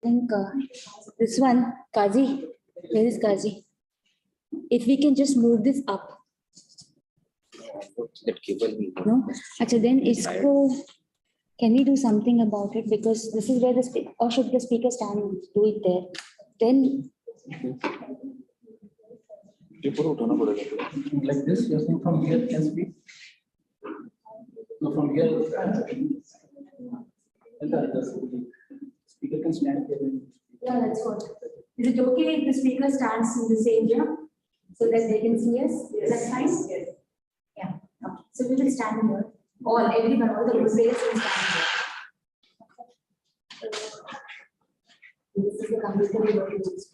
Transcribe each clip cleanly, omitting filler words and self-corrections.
think this one, Kazi, where is Kazi? If we can just move this up. That cable will not. No? Achha, then isko, can we do something about it? Because this is where the speaker, or should the speaker stand, do it there? Then, Like this, you're saying from here can speak? No, from here. And the speaker can stand here. yeah, that's what. Is it okay if the speaker stands in this area so that they can see us? Is that fine? Yes. Yeah. Okay. So we will stand here. Everyone, all the players will stand here. This is the computer we want to use.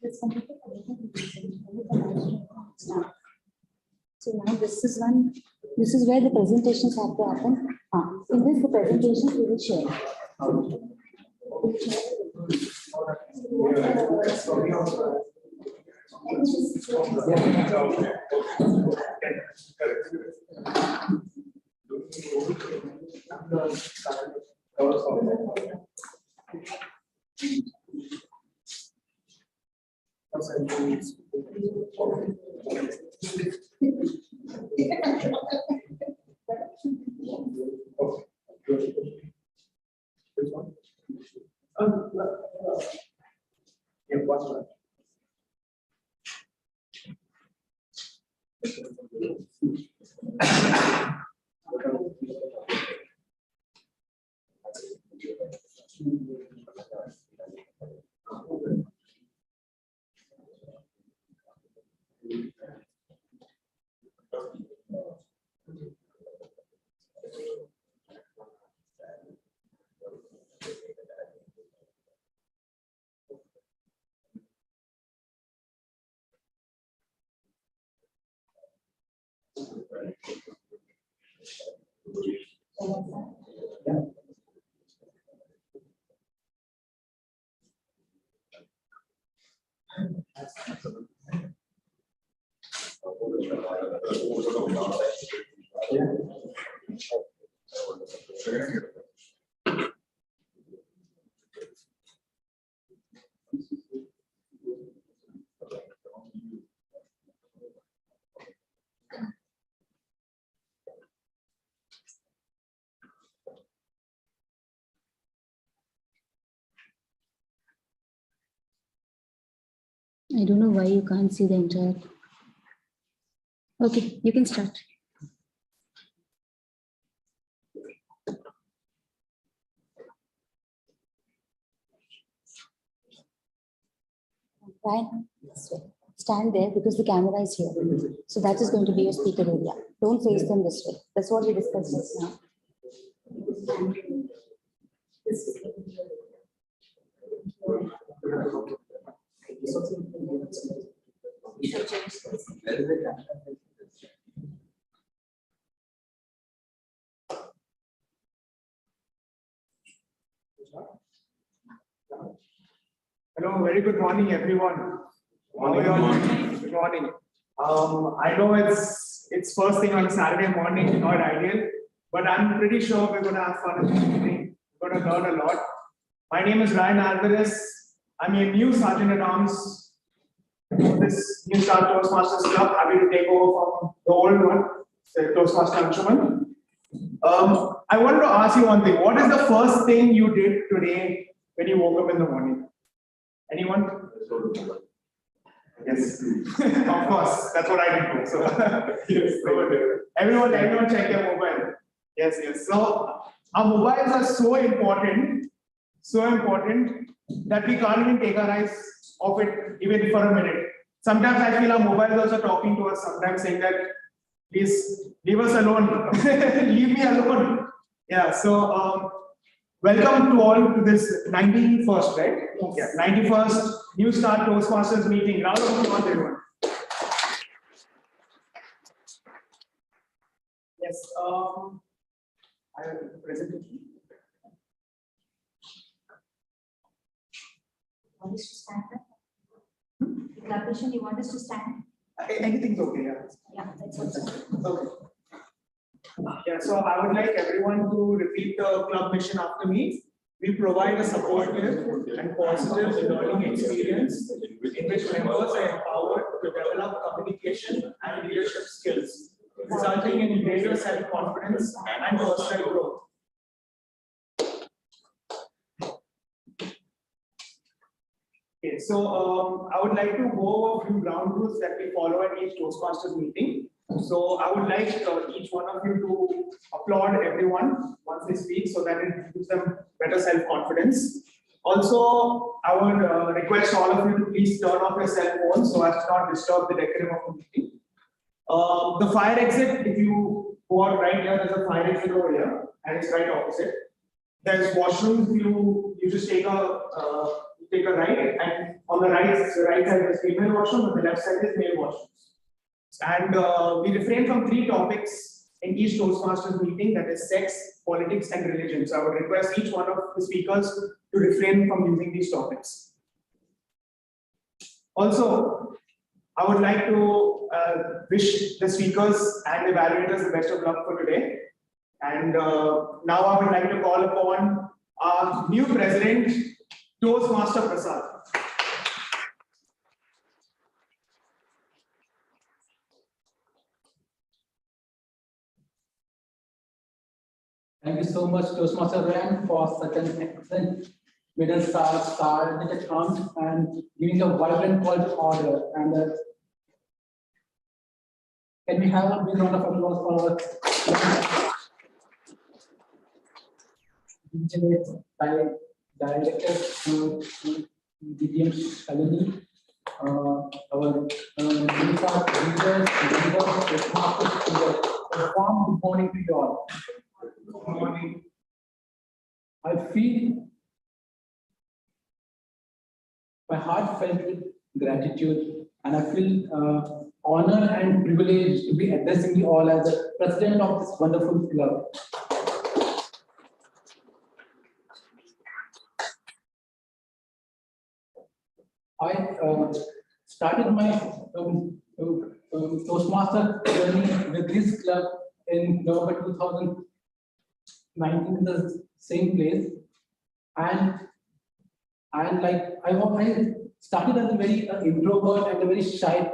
Let's complete the So now this is one. This is where the presentations have to happen. In this, the presentations we will share. I don't know why you can't see the entire. Okay, you can start. Right? Stand there because the camera is here. So that is going to be your speaker area. Don't face them this way. That's what we discussed just now. Hello, very good morning, everyone. How are you all doing? Good morning. I know it's first thing on a Saturday morning, not ideal, but I'm pretty sure we're going to have fun in this meeting. We're going to learn a lot. My name is Ryan Alvarez. I'm a new Sergeant at Arms for this New Start Toastmasters Club. Happy to take over from the old one, the Toastmaster Anshuman. I wanted to ask you one thing. What is the first thing you did today when you woke up in the morning? Anyone? Yes, of course. That's what I did. So, yes, everyone check their mobile. Yes. So our mobiles are so important that we can't even take our eyes off it even for a minute. Sometimes I feel our mobiles also talking to us. Sometimes saying that, please leave us alone, leave me alone. Yeah. So. Welcome to all to this 91st, right? Yes. Yeah, 91st New Start Toastmasters meeting. Round of applause, everyone. Yes. I have presentation. Want us to stand up? Collaboration, you want us to stand? Anything's okay, yeah. Yeah, that's also. Okay. Yeah, so I would like everyone to repeat the club mission after me. We provide a supportive and positive learning experience in which members are empowered to develop communication and leadership skills, resulting in greater self-confidence and personal growth. Okay, so I would like to go over a few ground rules that we follow at each Toastmasters meeting. So I would like each one of you to applaud everyone once they speak so that it gives them better self-confidence. Also, I would request all of you to please turn off your cell phones so as to not disturb the decorum of the meeting. The fire exit, if you go out right here, there's a fire exit over here and it's right opposite. There's washrooms, you just take a right, and on the right side is female washroom, on the left side is male washrooms. And we refrain from 3 topics in each Toastmasters meeting, that is sex, politics, and religion. So I would request each one of the speakers to refrain from using these topics. Also, I would like to wish the speakers and evaluators the best of luck for today. And now I would like to call upon our new president, Toastmaster Prasad. Thank you so much, Toastmaster Ram, for such an excellent middle start and giving a vibrant call to order. And can we have a big round of applause for our director, DTM Shalini, our good morning to you all. Good morning. I feel my heart filled with gratitude, and I feel honored and privileged to be addressing you all as the president of this wonderful club. I started my Toastmaster journey with this club in November 2019 in the same place, and like I started as a very introvert and a very shy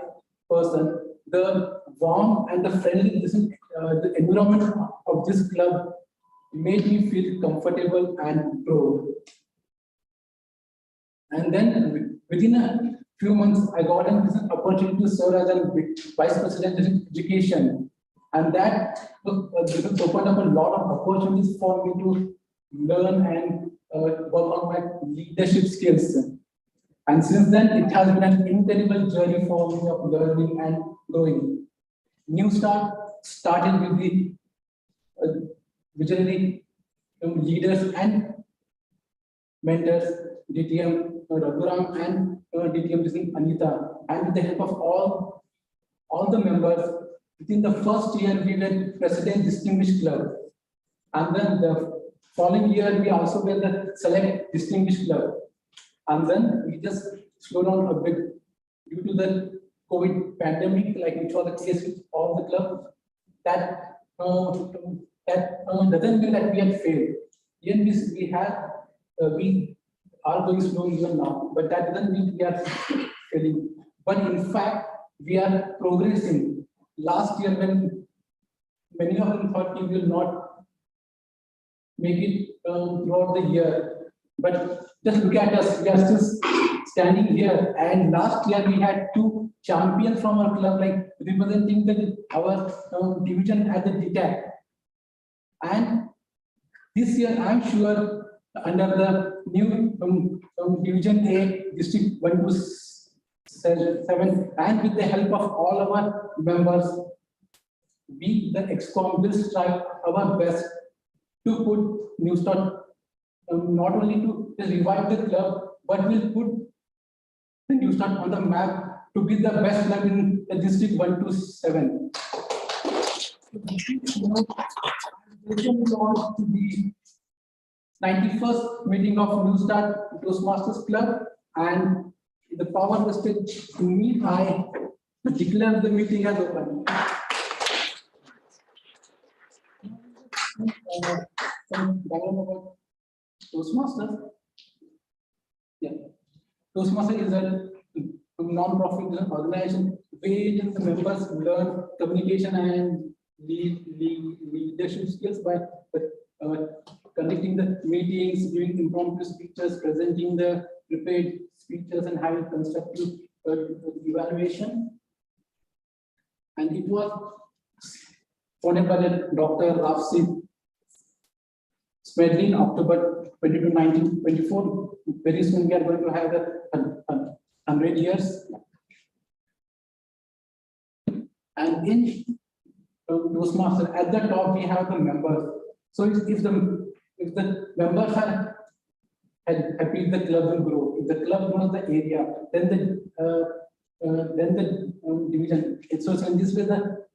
person. The warm and the friendly the environment of this club made me feel comfortable and proud. And then within a few months, I got an opportunity to serve as a vice president in education. And that opened up a lot of opportunities for me to learn and work on my leadership skills. And since then, it has been an incredible journey for me of learning and growing. New Start started with the visionary leaders and mentors, DTM Raghuram and DTM Anita, and with the help of all the members. Within the first year, we were President Distinguished Club, and then the following year, we also were the Select Distinguished Club, and then we just slowed down a bit due to the COVID pandemic, like which was the case with all the clubs. That doesn't mean that we had failed. Even we are going slow even now, but that doesn't mean we are failing. But in fact, we are progressing. Last year, when many of them thought we will not make it throughout the year, but just look at us, we are still standing here. And last year, we had 2 champions from our club, like representing our division at the DTAC. And this year, I'm sure under the new Division A, District 127, and with the help of all our members, we, the ExCom, will strive our best to put New Start not only to revive the club, but will put the New Start on the map to be the best club in the District 127. To the 91st meeting of New Start Toastmasters Club, and the power vested in me, I declare the meeting as open. some background about Toastmasters. Yeah, Toastmasters is a non-profit organization where the members learn communication and leadership skills by conducting the meetings, giving impromptu speeches, presenting the prepared speeches, and having constructive evaluation. And it was founded by Dr. Rafsi Smedley in October 22, 1924. Very soon we are going to have the 100 years. And in Toastmasters, at the top we have the members. So if the members are happy, the club will grow. If the club grows the area, then the division. So in this way,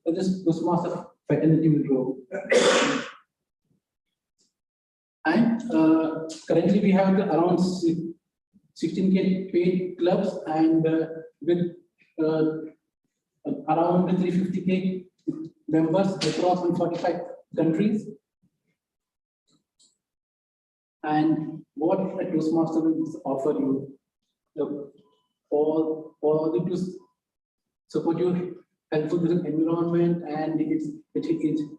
this Toastmasters fraternity will grow. And currently we have around 16K paid clubs, and with around 350K members across 145 countries. And what a Toastmaster will offer you, all to support you, helpful environment, and it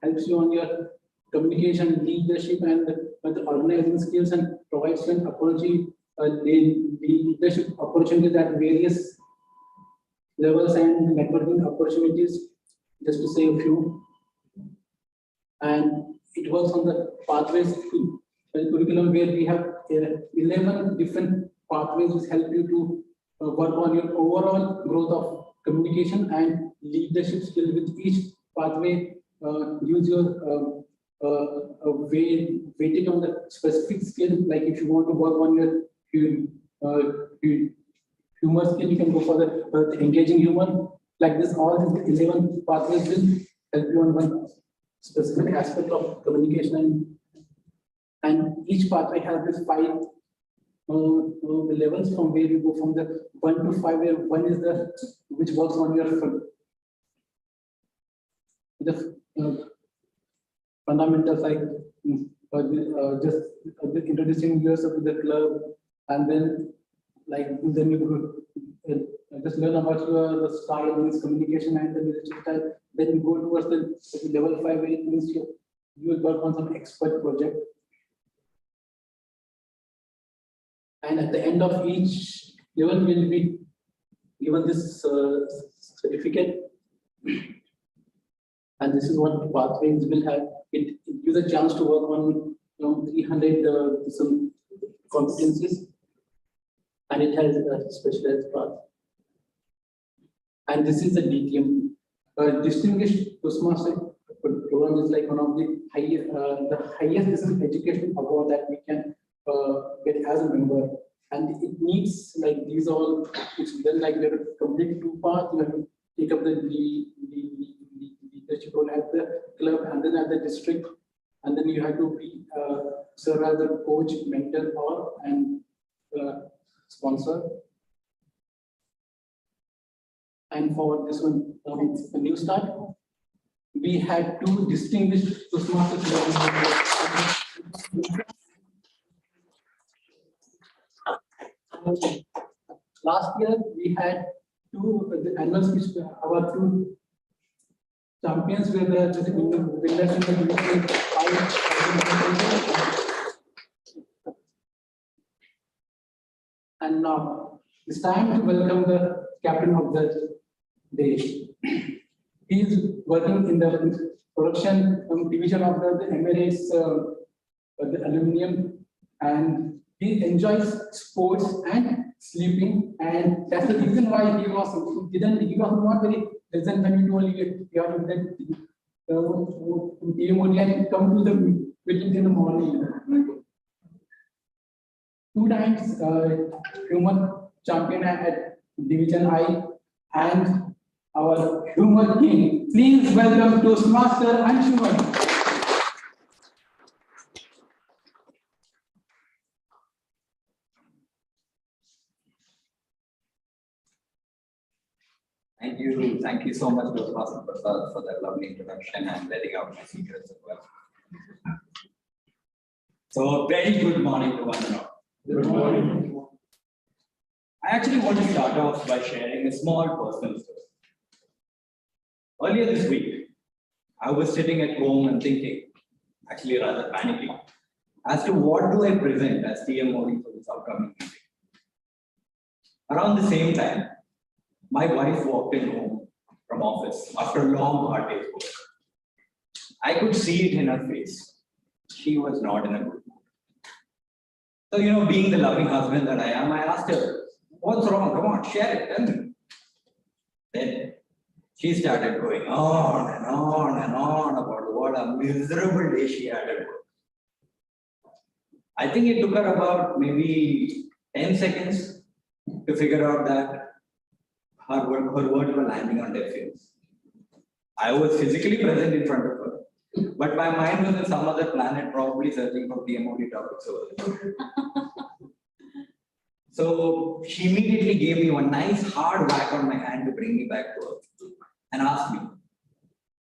helps you on your communication, leadership, and the organizing skills, and provides an apology, leadership opportunities at various levels and networking opportunities, just to say a few. And it works on the pathways curriculum, where we have 11 different pathways which help you to work on your overall growth of communication and leadership skill. With each pathway, use your weighted on the specific skill. Like if you want to work on your humor skill, you can go for the engaging humor. Like this, all these 11 pathways will help you on one specific aspect of communication. And each pathway has this 5 levels from where you go from the 1 to 5, where 1 is the which works on your fundamentals, like just introducing yourself to the club, and then then you just learn about your style, means communication and the leadership style. Then you go towards the level 5, where it means you will work on some expert project. And at the end of each level, will be given this certificate. And this is what pathways will have. It gives a chance to work on 300 some competencies, and it has a specialized path. And this is the DTM. Distinguished Toastmaster program is like one of the highest this is educational award that we can get as a member. And it needs like these all. It's then like we have to complete 2 parts. You have to take up the leadership role at the club and then at the district, and then you have to be serve as a coach, mentor, or sponsor. And for this one, a new start, we had 2 distinguished Toastmasters. Last year we had 2 the annual speech. Our 2 champions were the winners in the and now it's time to welcome the captain of the day. He is working in the production division of the Emirates the aluminum, and he enjoys sports and sleeping, and that's the reason why he was not very pleasant when he told you have to come to the meeting in the morning. 2 times human champion at Division I, and our humor king. Please welcome Toastmaster Anshuman. Thank you so much, Toastmaster Prasad, for that lovely introduction and letting out my secrets as well. So, very good morning to one and all. Good morning. I actually want to start off by sharing a small personal story. Earlier this week, I was sitting at home and thinking, actually rather panicking, as to what do I present as TM Modi for this upcoming meeting. Around the same time, my wife walked in home from office after a long hard day's work. I could see it in her face. She was not in a good mood. So, being the loving husband that I am, I asked her, what's wrong? Come on, share it, tell me. Then she started going on and on and on about what a miserable day she had at work. I think it took her about maybe 10 seconds to figure out that her words were landing on deaf ears. I was physically present in front of her, but my mind was in some other planet, probably searching for PMOD topics over there. So she immediately gave me one nice hard whack on my hand to bring me back to earth and asked me,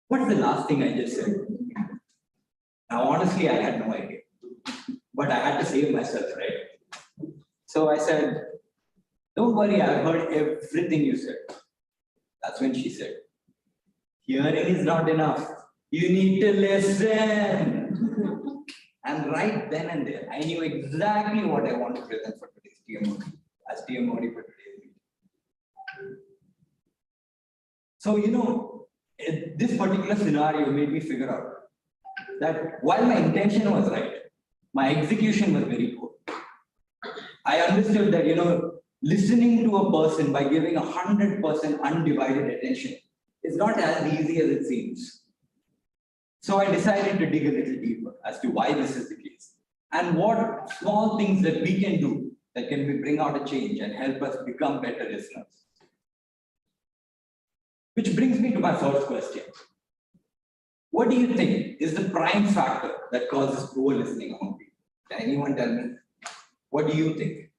what's the last thing I just said? Now, honestly, I had no idea, but I had to save myself, right? So I said, don't worry, I've heard everything you said. That's when she said, hearing is not enough. You need to listen. And right then and there, I knew exactly what I want to present for today's TMOD, as TMOD for today's meeting. So, this particular scenario made me figure out that while my intention was right, my execution was very poor. I understood that, listening to a person by giving 100% undivided attention is not as easy as it seems. So I decided to dig a little deeper as to why this is the case and what small things that we can do that can bring out a change and help us become better listeners. Which brings me to my first question. What do you think is the prime factor that causes poor listening among people? Can anyone tell me? What do you think?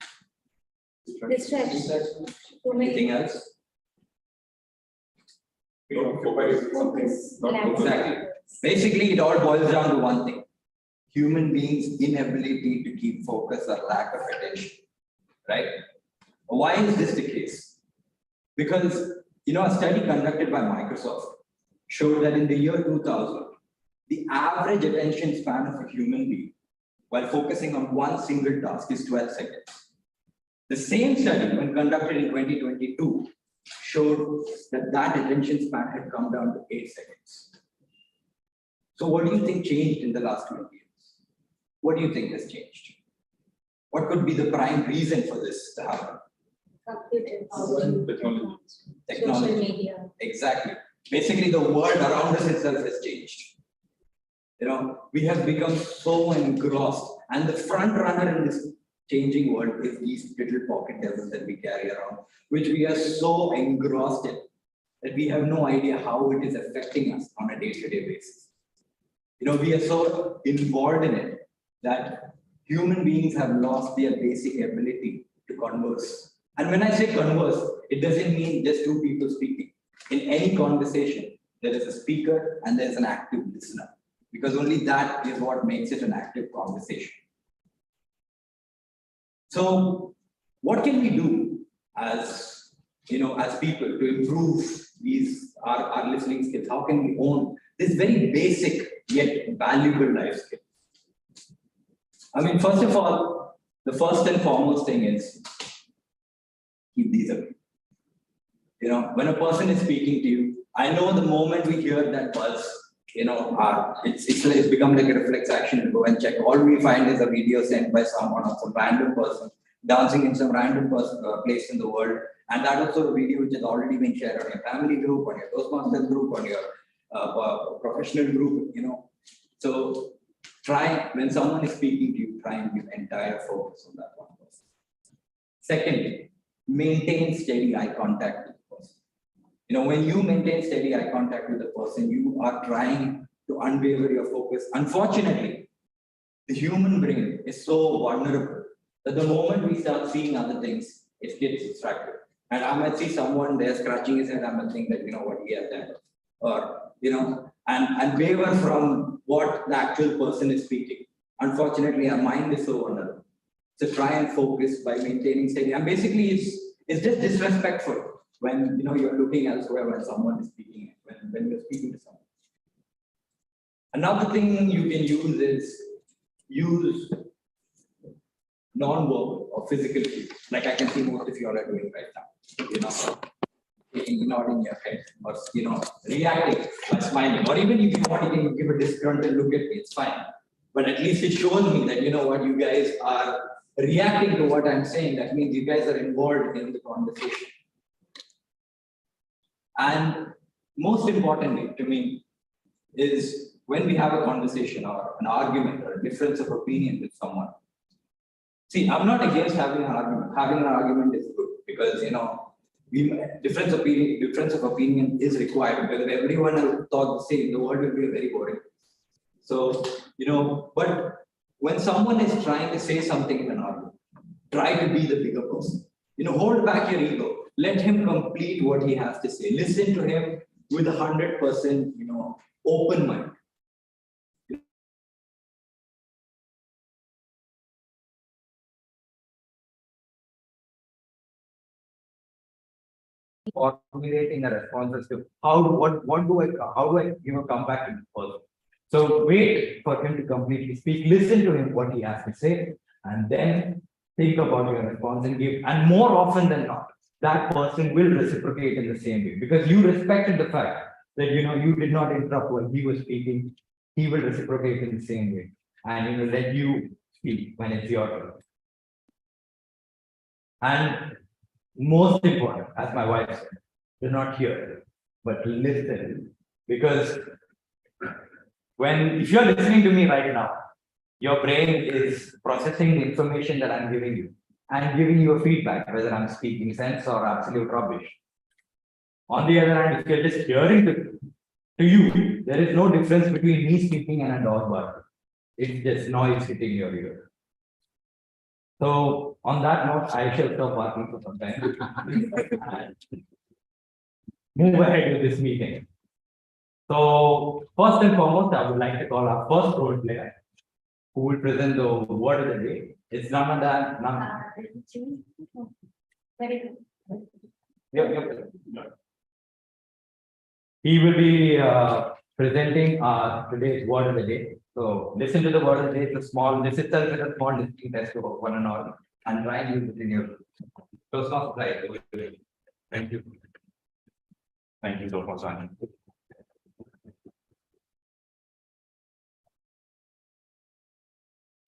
Distraction. Anything else? Focus. Exactly. Basically, it all boils down to one thing. Human beings' inability to keep focus or lack of attention, right? Why is this the case? Because, a study conducted by Microsoft showed that in the year 2000, the average attention span of a human being while focusing on one single task is 12 seconds. The same study, when conducted in 2022, showed that attention span had come down to 8 seconds. So what do you think changed in the last 20 years? What do you think has changed? What could be the prime reason for this to happen? Computers. Technology. Social media. Exactly. Basically, the world around us itself has changed. We have become so engrossed, and the front runner in this changing world is these little pocket devils that we carry around, which we are so engrossed in that we have no idea how it is affecting us on a day-to-day basis. We are so involved in it that human beings have lost their basic ability to converse. And when I say converse, it doesn't mean just two people speaking. In any conversation, there is a speaker and there's an active listener, because only that is what makes it an active conversation. So what can we do as people to improve our listening skills? How can we own this very basic yet valuable life skill? First of all, the first and foremost thing is keep these away. When a person is speaking to you, I know the moment we hear that buzz, it's become like a reflex action to go and check. All we find is a video sent by someone or some random person dancing in some random place in the world. And that also a video which has already been shared on your family group, on your Toastmasters group, on your professional group, So try, when someone is speaking to you, try and give entire focus on that one person. Secondly, maintain steady eye contact with the person. When you maintain steady eye contact with the person, you are trying to unwaver your focus. Unfortunately, the human brain is so vulnerable that the moment we start seeing other things, it gets distracted. And I might see someone there scratching his head, I might think that, what he has done. Or, and waver from what the actual person is speaking. Unfortunately, our mind is so vulnerable. So try and focus by maintaining steady. And basically, it's just disrespectful when you're looking elsewhere when someone is speaking, when you're speaking to someone. Another thing you can use is use non-verbal or physical cues, like I can see most of you all are doing right now. Nodding your head or reacting by smiling, or even if you want, you can give a disgruntled look at me, it's fine. But at least it shows me that you guys are reacting to what I'm saying. That means you guys are involved in the conversation. And most importantly to me is when we have a conversation or an argument or a difference of opinion with someone. See, I'm not against having an argument. Having an argument is good because difference of opinion is required, because if everyone thought the same, the world will be very boring. So, but when someone is trying to say something in an argument, try to be the bigger person. Hold back your ego. Let him complete what he has to say. Listen to him with 100%, open mind. Formulating a response to how do I come back to the person. So wait for him to completely speak, listen to him what he has to say, and then think about your response and give. And more often than not, that person will reciprocate in the same way, because you respected the fact that you did not interrupt while he was speaking. He will reciprocate in the same way and let you speak when it's your turn. And most important, as my wife said, do not hear, but listen. Because if you're listening to me right now, your brain is processing the information that I'm giving you and giving you a feedback, whether I'm speaking sense or absolute rubbish. On the other hand, if you're just hearing to you, there is no difference between me speaking and a dog barking. It's just noise hitting your ear. So on that note, I shall stop barking for some time. Move ahead with this meeting. So first and foremost, I would like to call our first role player who will present the word of the day. It's none other than Very good. Yep. He will be presenting today's word of the day. So listen to the word of the day. This itself is a small listening test to one and all, and try and use it in your. So it's not right. Thank you. Thank you so much, Anand.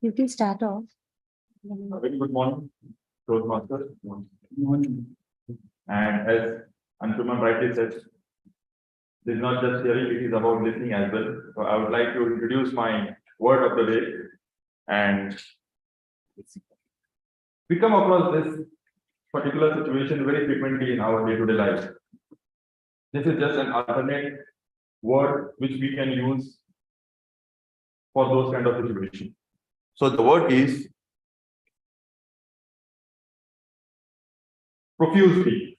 You can start off. Very good morning, Toastmasters. And as Anshuman rightly said, this is not just hearing, it is about listening as well. So I would like to introduce my word of the day. And we come across this particular situation very frequently in our day-to-day life. This is just an alternate word which we can use for those kind of situations. So the word is profusely.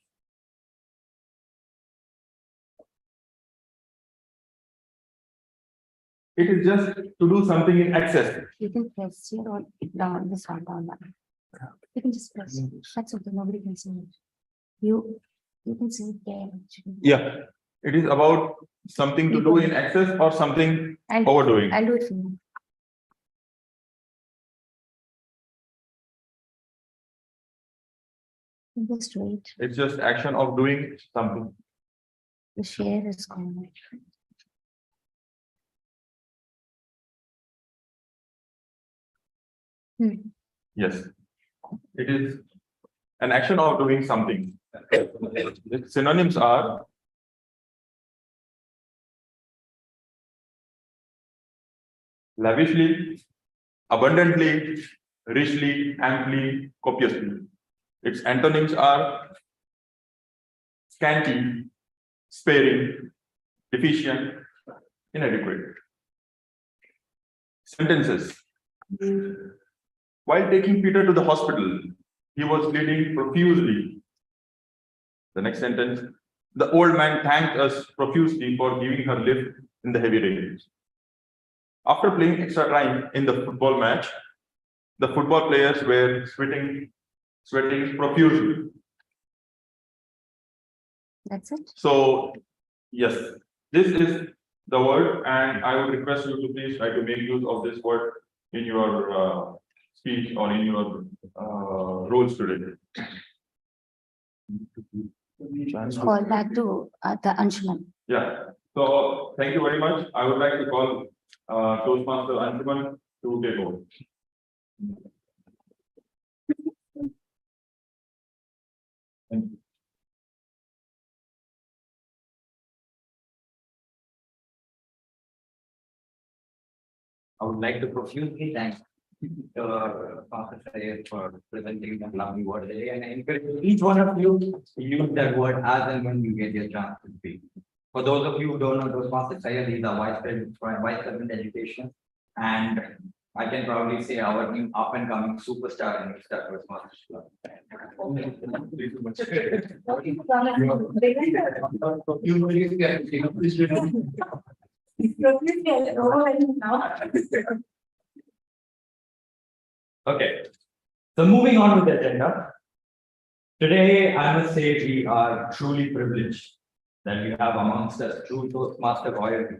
It is just to do something in excess. You can press here or down this one down that. You can just press. That's okay. Nobody can see it. You can see it there. Actually. Yeah, it is about something to do in excess or something overdoing. I'll do it for you. Just wait. It's just action of doing something. The share is going. Yes, it is an action of doing something. The synonyms are lavishly, abundantly, richly, amply, copiously. Its antonyms are scanty, sparing, deficient, inadequate. Sentences. While taking Peter to the hospital, he was bleeding profusely. The next sentence, the old man thanked us profusely for giving her lift in the heavy rain. After playing extra time in the football match, the football players were sweating profusely. That's it. So, yes, this is the word, and I would request you to please try to make use of this word in your speech or in your roles today. Call back to the Anshuman. Yeah, so thank you very much. I would like to call Toastmaster Anshuman to take over. Thank you. I would like to profusely thank Pastor Syed for presenting that lovely word today, and I encourage each one of you to use that word as and when you get your chance to speak. For those of you who don't know, those Pastor Syed is the Vice President Education, and I can probably say our new up and coming superstar in Mr. Toastmasters Club. Okay, so moving on with the agenda. Today, I must say we are truly privileged that we have amongst us true Toastmaster royalty.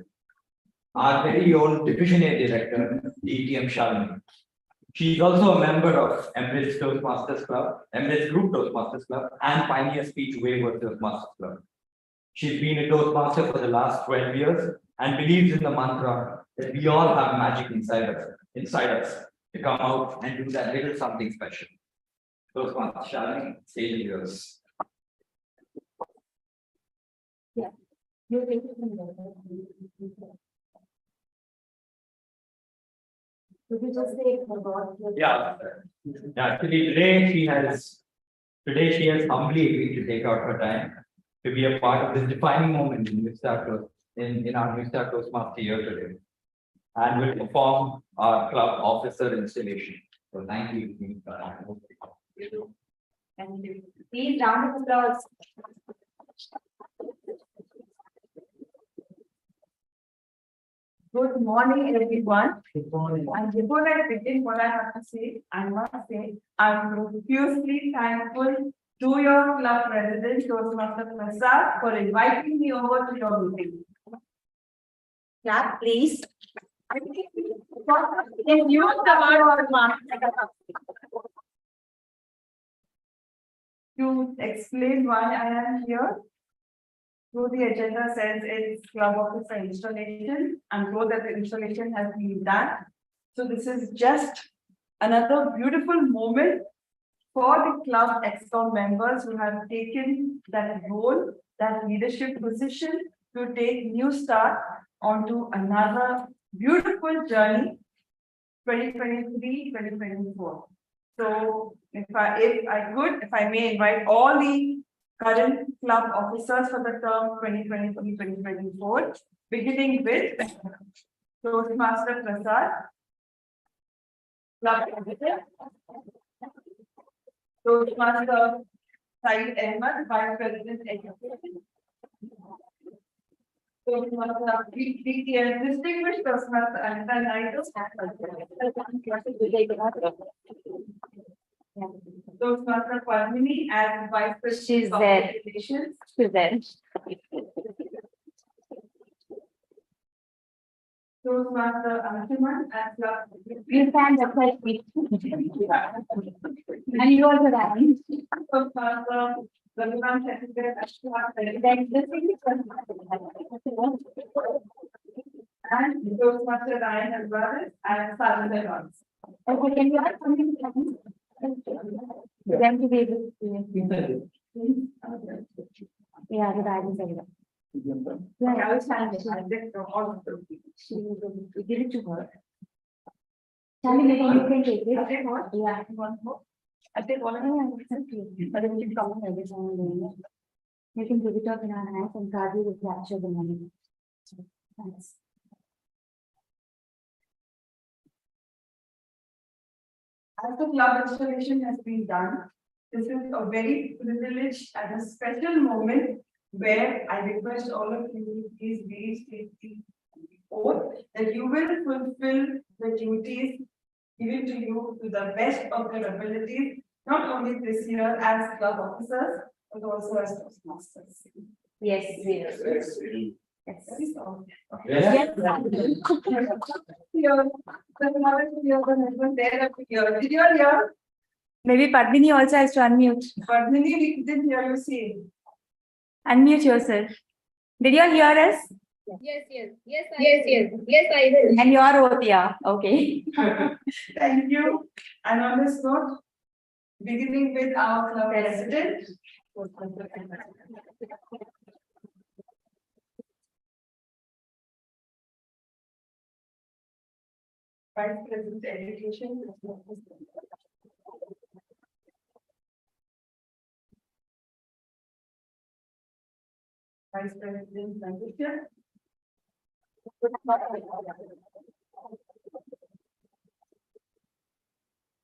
Our very own Division A Director, DTM Shalini. She is also a member of Emirates Toastmasters Club, Emirates Group Toastmasters Club, and Pioneer Speech Waiver Toastmasters Club. She's been a Toastmaster for the last 12 years and believes in the mantra that we all have magic inside us to come out and do that little something special. Toastmaster Shalini, stage is yours. Yeah. Could you just say about? Yeah. Actually, today she has humbly agreed to take out her time to be a part of this defining moment in our Mr. Toastmaster year today, and will perform our club officer installation. So thank you. And please round of applause. Good morning, everyone. Good morning. And before I begin what I have to say, I must say, I'm profusely thankful to your club president, Toastmaster Prasad, for inviting me over to your meeting. Clap, please. Can you use the word to explain why I am here? Though the agenda says it's club officer installation, and though that the installation has been done. So this is just another beautiful moment for the club ExCom members who have taken that role, that leadership position to take New Start onto another beautiful journey, 2023-2024. So if I may invite all the current club officers for the term 2023-2024, beginning with Toastmaster Prasad, Club President, Toastmaster Syed Ahmed, Vice President Education, Toastmaster distinguished Toastmaster Anita Naidu, Toastmaster Padmini as Vice President. She's of there. Education. She's there. Toastmaster Anshuman as Club. You can just me. And you also that. Toastmaster Raghuram Chatterjee as Club President. Then this is. And Toastmaster Ryan Alvarez as Salvador. Okay, can you add something? Them to be able to. Yeah, the guidance area. Yeah, I was trying to. All of them. We give it to her. Tell me you can take it. Okay, what? Yeah. One more. I think one. Oh, it's okay. But then you come every time. You can give it up in our hands and Kadi will capture the money. Thanks. As the club installation has been done, this is a very privileged and a special moment where I request all of you to please be safety. oath that you will fulfill the duties given to you to the best of your abilities, not only this year as club officers, but also as Toastmasters. Yes, we will. Yes. Yes. Very strong. Yes. Did you all hear? Maybe Padmini also has to unmute. Padmini, we didn't hear you say. Unmute yourself. Did you all hear us? Yes, I will. And your oath, yeah, okay. Thank you. And on this note, beginning with our club president. Vice President Education. Vice President Membership.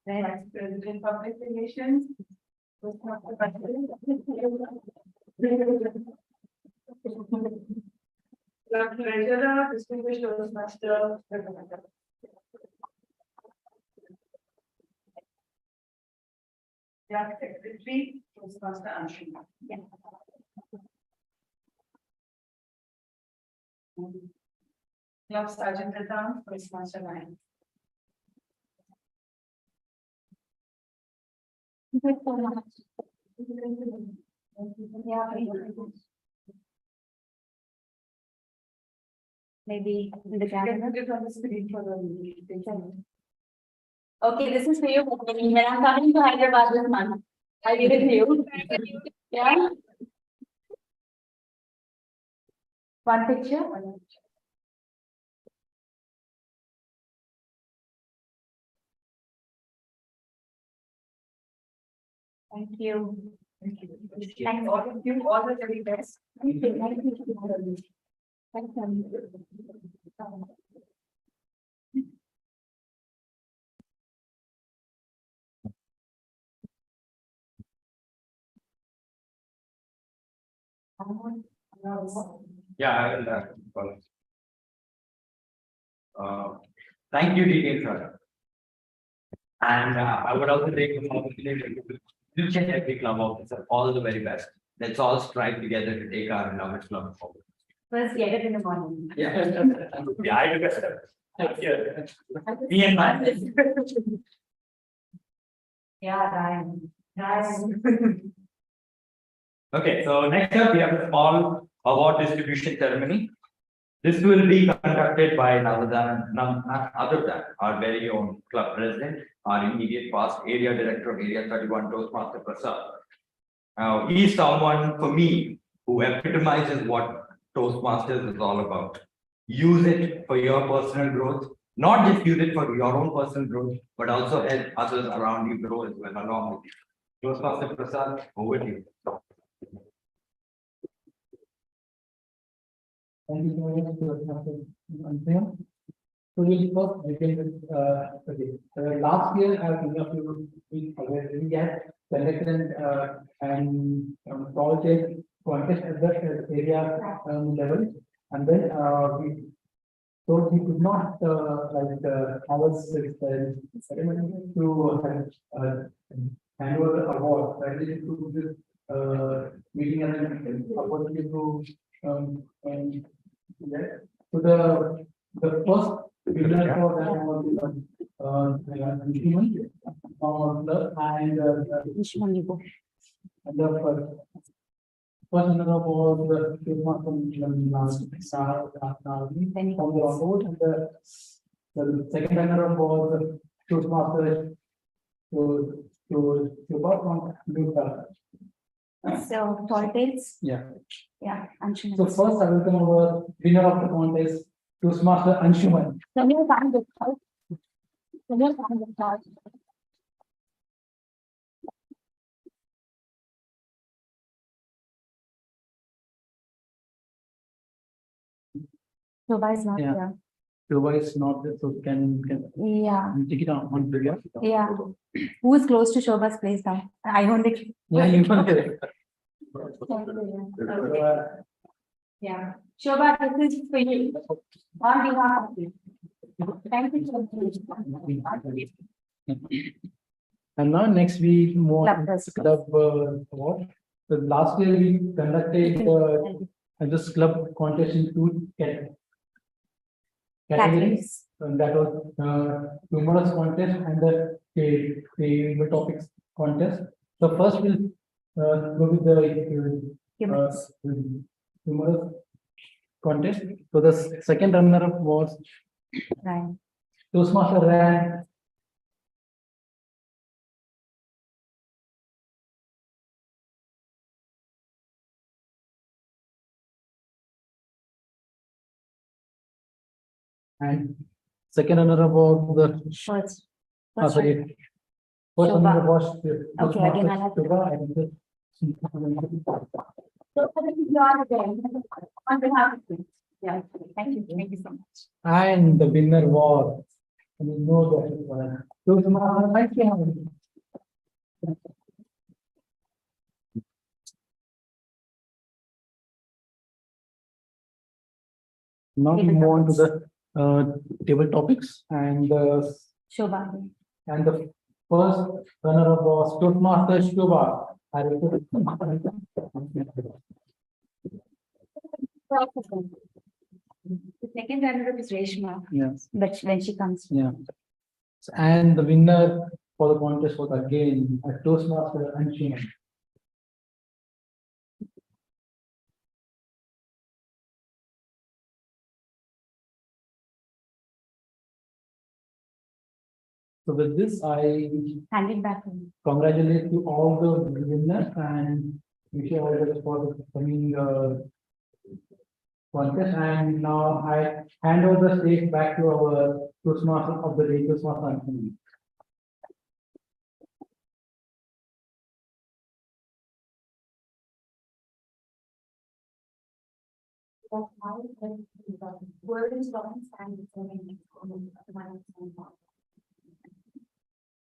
Vice President Public Relations. Club Treasurer, Distinguished Toastmaster. Club Secretary, Toastmaster Anshuman. Club Sergeant at Arms, Toastmaster Ryan. Maybe in the camera. Get on the screen for the meeting. Okay, this is for you, Padmini. When I'm coming to Hyderabad this month, I give it to you. Yeah. One picture. Thank you. Thank you. Thanks. All of you, all the very best. Thank you. Thank you. Yeah, I will. Thank you, DK sir. And I would also take the opportunity to check every club officer, all the very best. Let's all strive together to take our Lovers Club forward. First, get it in the morning. Yeah. Yeah, I do better. Thank you. Me and my. Yeah, Ryan. Ryan. Okay, so next up, we have a small award distribution ceremony. This will be conducted by none other than our very own club president, our immediate past area director of Area 31, Toastmaster Prasad. Now, he is someone for me who epitomizes what Toastmasters is all about. Use it for your personal growth, not just use it for your own personal growth, but also help others around you grow as well along with you. Toastmaster Prasad, over to you. Thank you so much for having. So we'll first begin with, last year, as many of you we had selected and project contest at the area level, and then we. So we could not have a ceremony to annual award, that is to this meeting and opportunity to so the first winner for that was Anshuman and the first winner was the Toastmaster and the second runner was the Toastmaster to So, politics. Yeah. Yeah, Anshuman. So first I welcome our winner of the contest, Toastmaster Anshuman. Can you find the house? Can you find the house? Shobha is not Yeah. here. Shobha is not there, so can Yeah, take it on video. yeah. Who is close to Shobha's place now? I only. Yeah, you can get it. Yeah. Shobha, this is for you. On behalf of you. Thank you so much. And now next we move Club on to press. club award. So last year we conducted this club contest in two categories. And that was humorous contest and the topics contest. So first we'll go with the humorous contest. So the second runner-up was Right. Toastmaster Ryan. And second runner-up was the First. sorry. First Shobha. runner-up was Okay, again, I'll have to- Shobha and the- So, you are again, on behalf of you. Yeah, thank you so much. And the winner was, and you know that, Toastmaster Ryan. Now we Table move on to topics. the table topics and Shobha. and the first runner-up was Toastmaster Shobha. I request- The second runner is Reshma, Yes, but when she comes. yeah. And the winner for the contest was again a Toastmaster Anshin. So with this, I Hand it back. to me. congratulate to all the winners and wish you all the best for the coming contest. And now I hand over the stage back to our Toastmaster of the day, Toastmaster Anshin.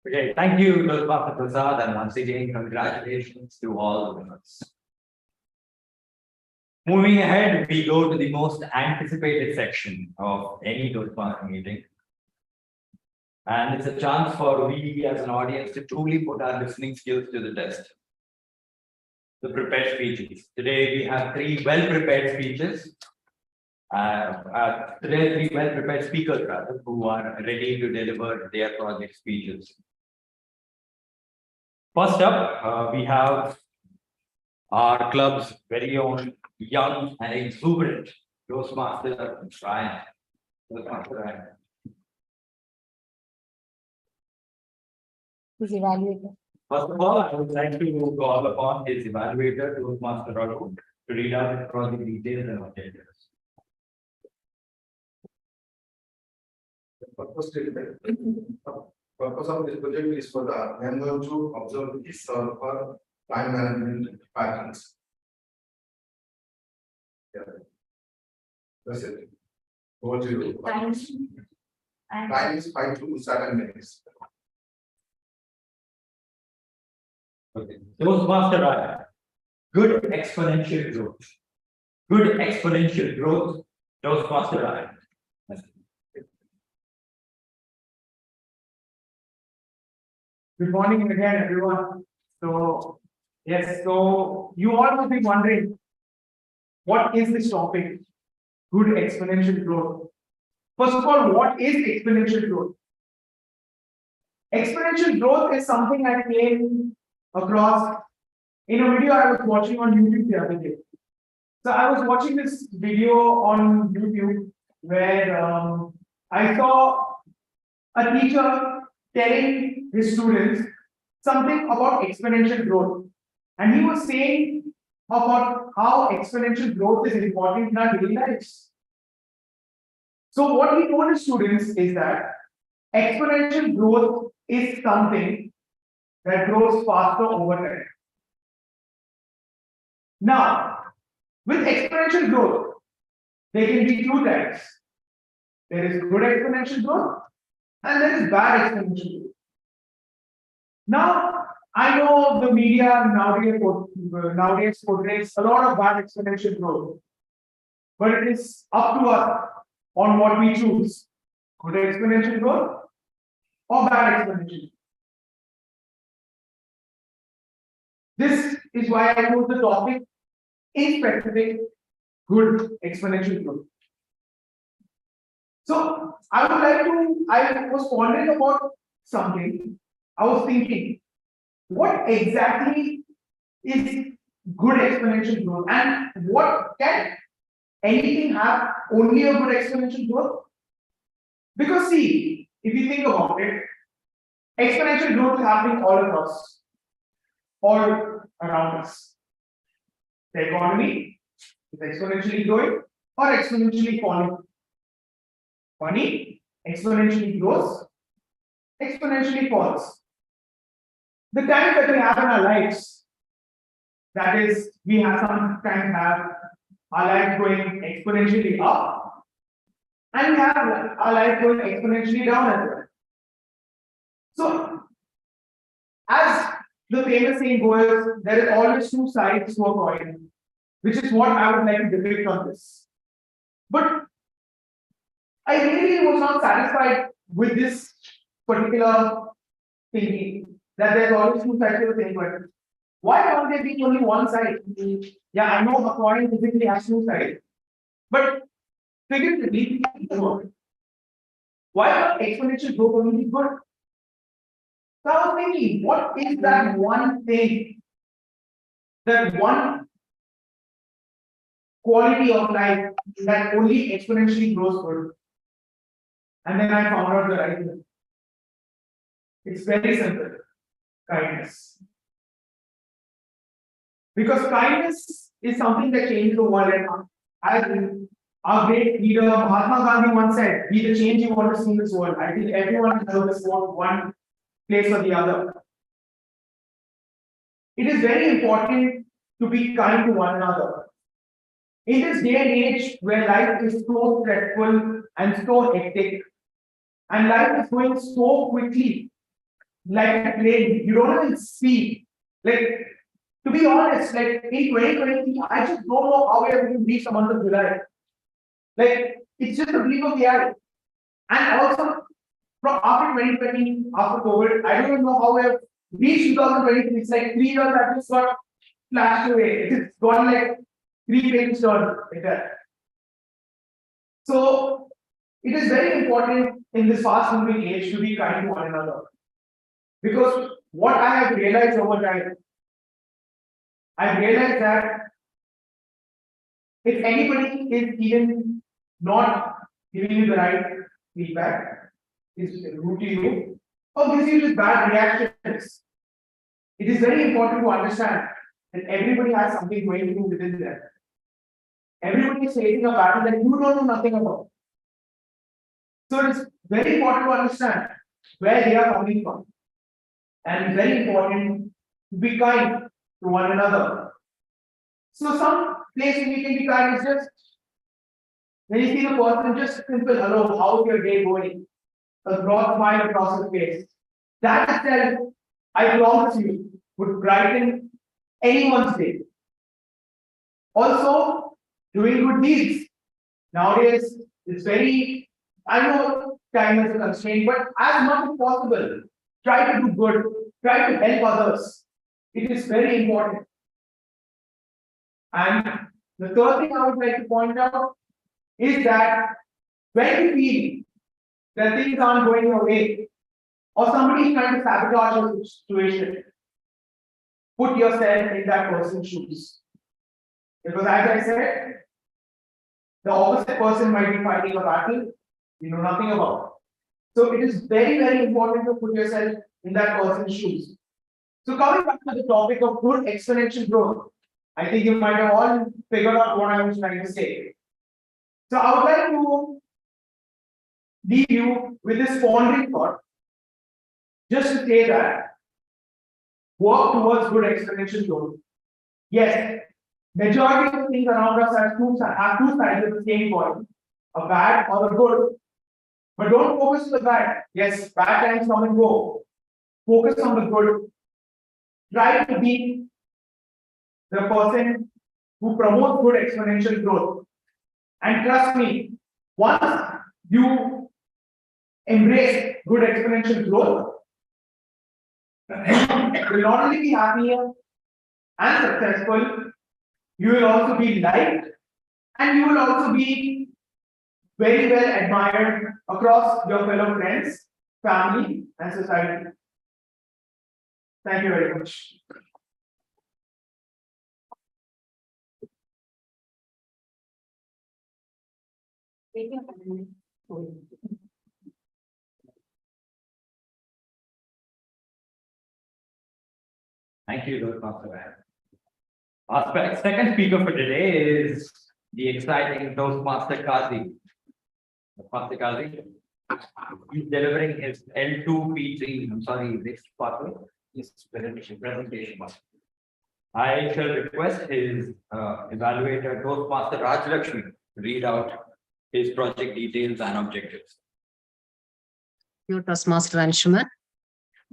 Okay, thank you, Dr. Prasad, and once again, congratulations to all the winners. Moving ahead, we go to the most anticipated section of any Toastmaster meeting. And it's a chance for we as an audience to truly put our listening skills to the test. The prepared speeches. Today we have three well-prepared speeches. Today, three well-prepared speakers rather, who are ready to deliver their project speeches. First up, we have our club's very own young and exuberant Toastmaster Ryan. Toastmaster Ryan. Who's evaluated? First of all, I would like to call upon his evaluator, Toastmaster Raghu, to read out his project details and objectives. Purpose of this project is for the members to observe historical time management patterns. Yeah. That's it. Over to you. Times. And Time is 5 to 7 minutes. Okay. Toastmaster Ryan. Good exponential growth. Good exponential growth. Toastmaster Ryan. Good morning again, everyone. So, yes, so you all must be wondering, what is this topic? Good exponential growth. First of all, what is exponential growth? Exponential growth is something I came across in a video I was watching on YouTube the other day. So I was watching this video on YouTube where I saw a teacher telling his students something about exponential growth. And he was saying about how exponential growth is important in our daily lives. So what he told his students is that exponential growth is something that grows faster over time. Now, with exponential growth, there can be two types. There is good exponential growth and there is bad exponential growth. Now, I know the media nowadays portrays a lot of bad exponential growth. but it is up to us on what we choose. Good exponential growth or bad exponential. This is why I chose the topic in specific, good exponential growth. So I was pondering about something. I was thinking, what exactly is good exponential growth, and what can anything have only a good exponential growth? Because see, if you think about it, exponential growth is happening all across, all around us. The economy is exponentially growing or exponentially falling. Money exponentially grows, exponentially falls. The time that we have in our lives, that is, we have sometimes have our life going exponentially up, and we have our life going exponentially down as well. So, as the famous saying goes, there are always two sides to a coin, which is what I would like to depict on this. But I really was not satisfied with this particular thinking that there's always two sides to the same coin. Why can't there be only one side? Yeah, I know a coin physically has two sides, but figuratively, why can't exponential growth only be good? So I was thinking, what is that one thing, that one quality of life that only exponentially grows good? And then I found out the right thing. It's very simple. Kindness. Because kindness is something that changes the world. And as our great leader Mahatma Gandhi once said, be the change you want to see in this world. I think everyone knows this one place or the other. It is very important to be kind to one another. In this day and age where life is so stressful and so hectic, and life is going so quickly, like a plane, you don't even see. Like, to be honest, like in 2020, I just don't know how we are going to reach the month of July. Like, it's just a blink of the eye. And also, from after 2020, after COVID, I don't even know how we have reached 2023. It's like 3 years that just got flashed away. It's gone like 3 pages turn like that. So, it is very important in this fast moving age to be kind to one another. Because what I have realized over time, I realized that if anybody is even not giving you the right feedback, is rude to you, or gives you just bad reactions, it is very important to understand that everybody has something going through within them. Everybody is facing a battle that you don't know nothing about. So it's very important to understand where they are coming from. And it's very important to be kind to one another. So some place we can be kind is just when you see the person, just simple hello, how's your day going? A broad smile across the face. That itself, I promise you, would brighten anyone's day. Also, doing good deeds. Nowadays, it's very, I know time is a constraint, but as much as possible, try to do good, try to help others. It is very important. And the third thing I would like to point out is that when you feel that things aren't going your way, or somebody is trying to sabotage your situation, put yourself in that person's shoes. Because as I said, the opposite person might be fighting a battle you know nothing about. So it is very, very important to put yourself in that person's shoes. So coming back to the topic of good exponential growth, I think you might have all figured out what I was trying to say. So I would like to leave you with this pondering thought, just to say that work towards good exponential growth. Yes, majority of things around us have two sides of the same coin, a bad or a good. But don't focus on the bad. Yes, bad times come and go. Focus on the good. Try to be the person who promotes good exponential growth. And trust me, once you embrace good exponential growth, you will not only be happier and successful, you will also be liked, and you will also be very well admired across your fellow friends, family, and society. Thank you very much. Thank you, Dr. Van. Our second speaker for today is the exciting Toastmaster Kazi. Toastmaster Kazi. He's delivering his L2 P3, I'm sorry, this pathway, his presentation. I shall request his evaluator, Toastmaster Raj Lakshmi, to read out his project details and objectives. You Toastmaster Anshuman.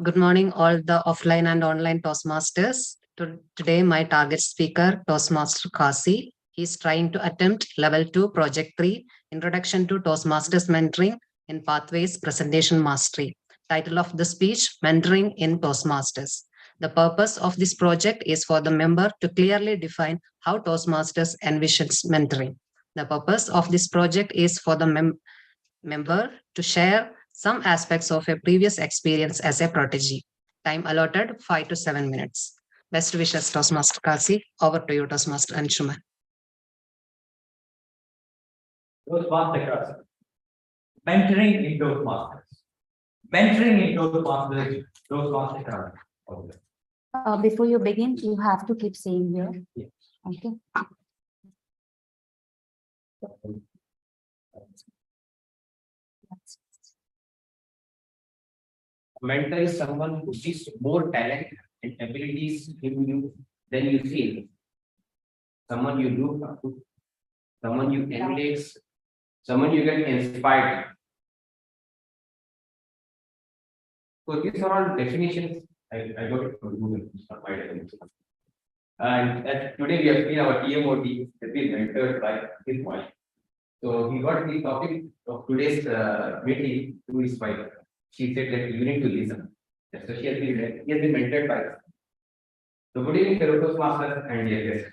Good morning, all the offline and online Toastmasters. Today, my target speaker, Toastmaster Kasi. He's trying to attempt level 2, project 3, introduction to Toastmasters mentoring in pathways presentation mastery. Title of the speech, mentoring in Toastmasters. The purpose of this project is for the member to clearly define how Toastmasters envisions mentoring. The purpose of this project is for the member to share some aspects of a previous experience as a protege. Time allotted 5 to 7 minutes. Best wishes, Toastmaster Kasi. Over to you, Toastmaster Anshuman. Toastmaster Kasi. Mentoring in Toastmasters. Mentoring in Toastmasters. Toastmaster Kasi. Before you begin, you have to keep saying here. Yes. Okay. Mentor is someone who sees more talent and abilities in you than you feel. Someone you look up to, someone you emulate, someone you get inspired. So these are all definitions. I got it from Google, it's not my definition. And today we have seen our TMOD has been mentored by his wife. So he got the topic of today's meeting to his wife. She said that you need to listen. So he has been mentored by us. So good evening, fellow Toastmasters and dear guests.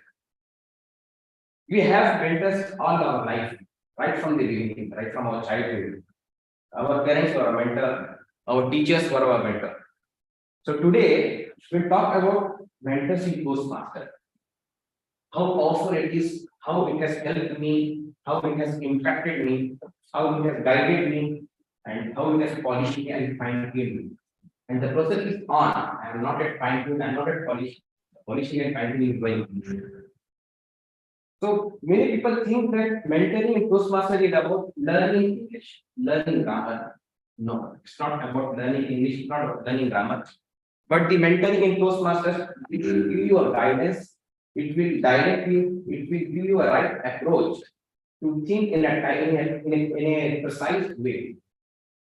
We have mentors all our life, right from the beginning, right from our childhood. Our parents were our mentor, our teachers were our mentor. So today we'll talk about mentors in Toastmasters. How powerful it is, how it has helped me, how it has impacted me, how it has guided me, and how it has polished me and fine-tuned me. And the process is on. I am not at fine-tuned, I am not at polishing and fine-tuning is going on. So many people think that mentoring in Toastmasters is about learning English, learning grammar. No, it's not about learning English, it's not about learning grammar. But the mentoring in Toastmasters, it will give you a guidance, it will direct you, it will give you a right approach to think in a precise way.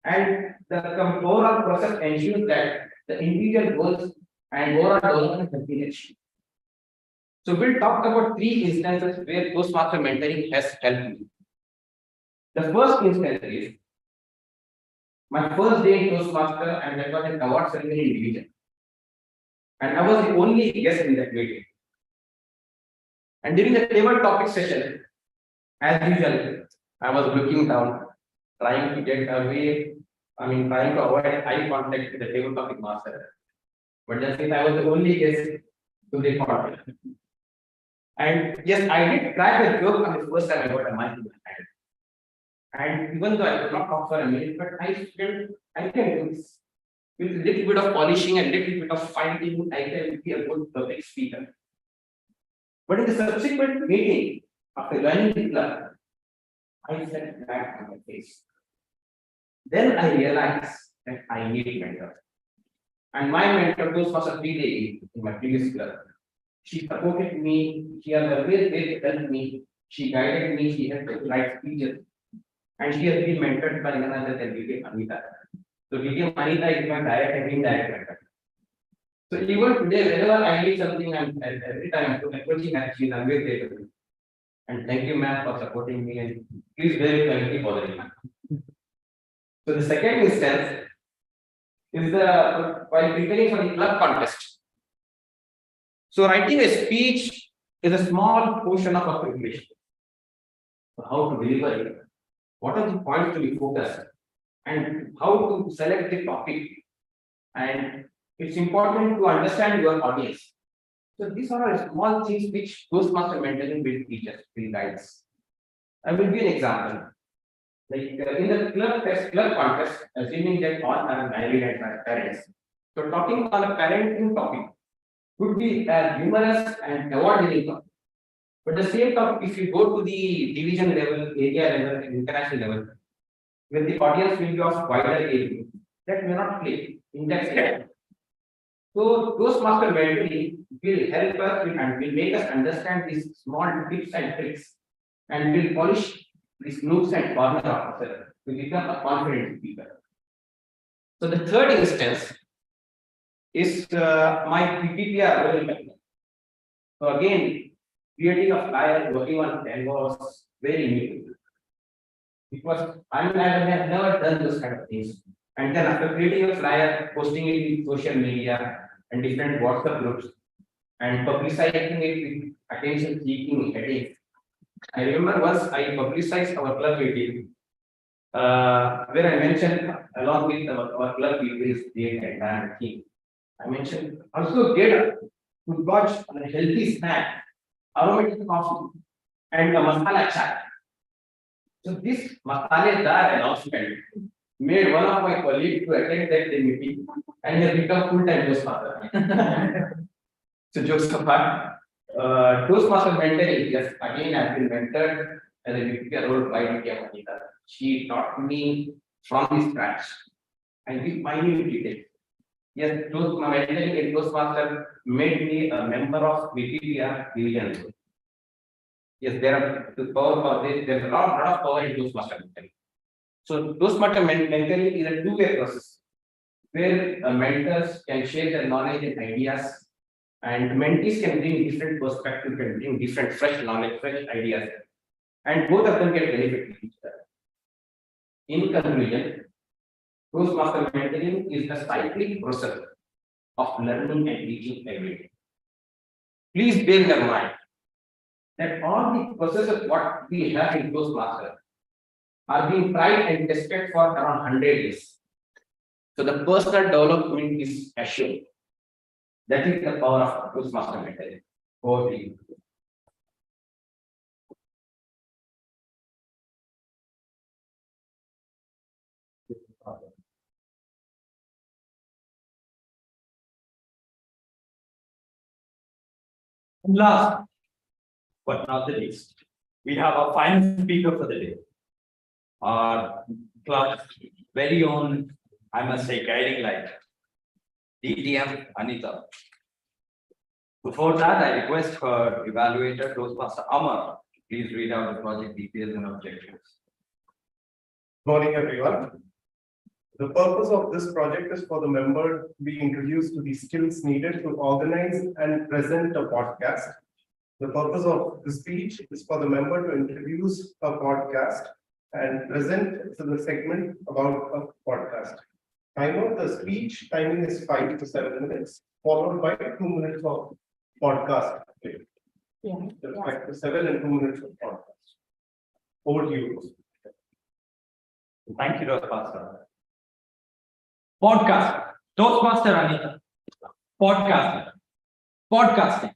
And the overall process ensures that the individual goals and overall development has been achieved. So we'll talk about 3 instances where Toastmaster mentoring has helped me. The first instance is my first day in Toastmaster, and that was an award ceremony in division. And I was the only guest in that meeting. And during the table topic session, as usual, I was looking down, trying to get away, trying to avoid eye contact with the table topic master. But just since I was the only guest to the contact. And yes, I did crack a joke on the first time I got a mic in my hand. And even though I could not talk for a minute, but I felt I can do this. With a little bit of polishing and a little bit of fine-tuning, I can be a good public speaker. But in the subsequent meeting, after joining the club, I sat back on my face. Then I realized that I need mentor. And my mentor was a 3-day in my previous club. She supported me, she has always helped me, she guided me, she had the right speeches. And she has been mentored by none other than D.K. Anita. So D.K. Anita is my direct and indirect mentor. So even today, whenever I need something, every time I'm approaching her, she is always there to me. And thank you, ma'am, for supporting me, and please bear with me keep bothering me. So the second instance is while preparing for the club contest. So writing a speech is a small portion of our preparation. So how to deliver it, what are the points to be focused, and how to select the topic. And it's important to understand your audience. So these are all small things which Toastmaster mentoring will teach us, will guide us. I will give an example. Like in the club contest, assuming that all are married and are parents. So talking on a parenting topic could be as humorous and award-winning topic. But the same topic, if you go to the division level, area level, and international level, where the audience will be of wider age, that may not play in that area. So Toastmaster mentoring will help us and will make us understand these small tips and tricks, and will polish these nooks and corners of ourselves to become a confident speaker. So the third instance is my PPPR role. So again, creating a flyer, working on Canva was very new. Because I have never done those kind of things. And then after creating a flyer, posting it in social media and different WhatsApp groups, and publicizing it with attention-seeking headings. I remember once I publicized our club meeting, where I mentioned along with our club people's date and time team. I mentioned also get to watch a healthy snack, aromatic coffee, and a masala chai. So this masaledar announcement made one of my colleagues to attend that meeting, and he has become full-time Toastmaster. So jokes apart, Toastmaster mentoring, yes, again I've been mentored as a VP role by Nitya Manita. She taught me from the scratch and with minute details. Yes, mentoring in Toastmaster made me a member of VPPR division. Yes, there are the power for this, there's a lot of power in Toastmaster mentoring. So Toastmaster mentoring is a two-way process where mentors can share their knowledge and ideas, and mentees can bring different perspectives, can bring different fresh knowledge, fresh ideas, and both of them get benefit from each other. In conclusion, Toastmaster mentoring is a cyclic process of learning and teaching every day. Please bear in mind that all the processes what we have in Toastmaster are being tried and tested for around 100 years. So the personal development is assured. That is the power of Toastmaster mentoring. Over to you. And last but not the least, we have our final speaker for the day. Our club's very own, I must say, guiding light, DTM Anita. Before that, I request her evaluator, Toastmaster Amar, please read out the project details and objectives. Morning, everyone. The purpose of this project is for the member to be introduced to the skills needed to organize and present a podcast. The purpose of the speech is for the member to introduce a podcast and present to the segment about a podcast. Time of the speech timing is 5 to 7 minutes, followed by 2 minutes of podcast. Yeah. 5 to 7 and 2 minutes of podcast. Over to you. Thank you, Toastmaster. Podcast, Toastmaster Anita. Podcast, podcasting,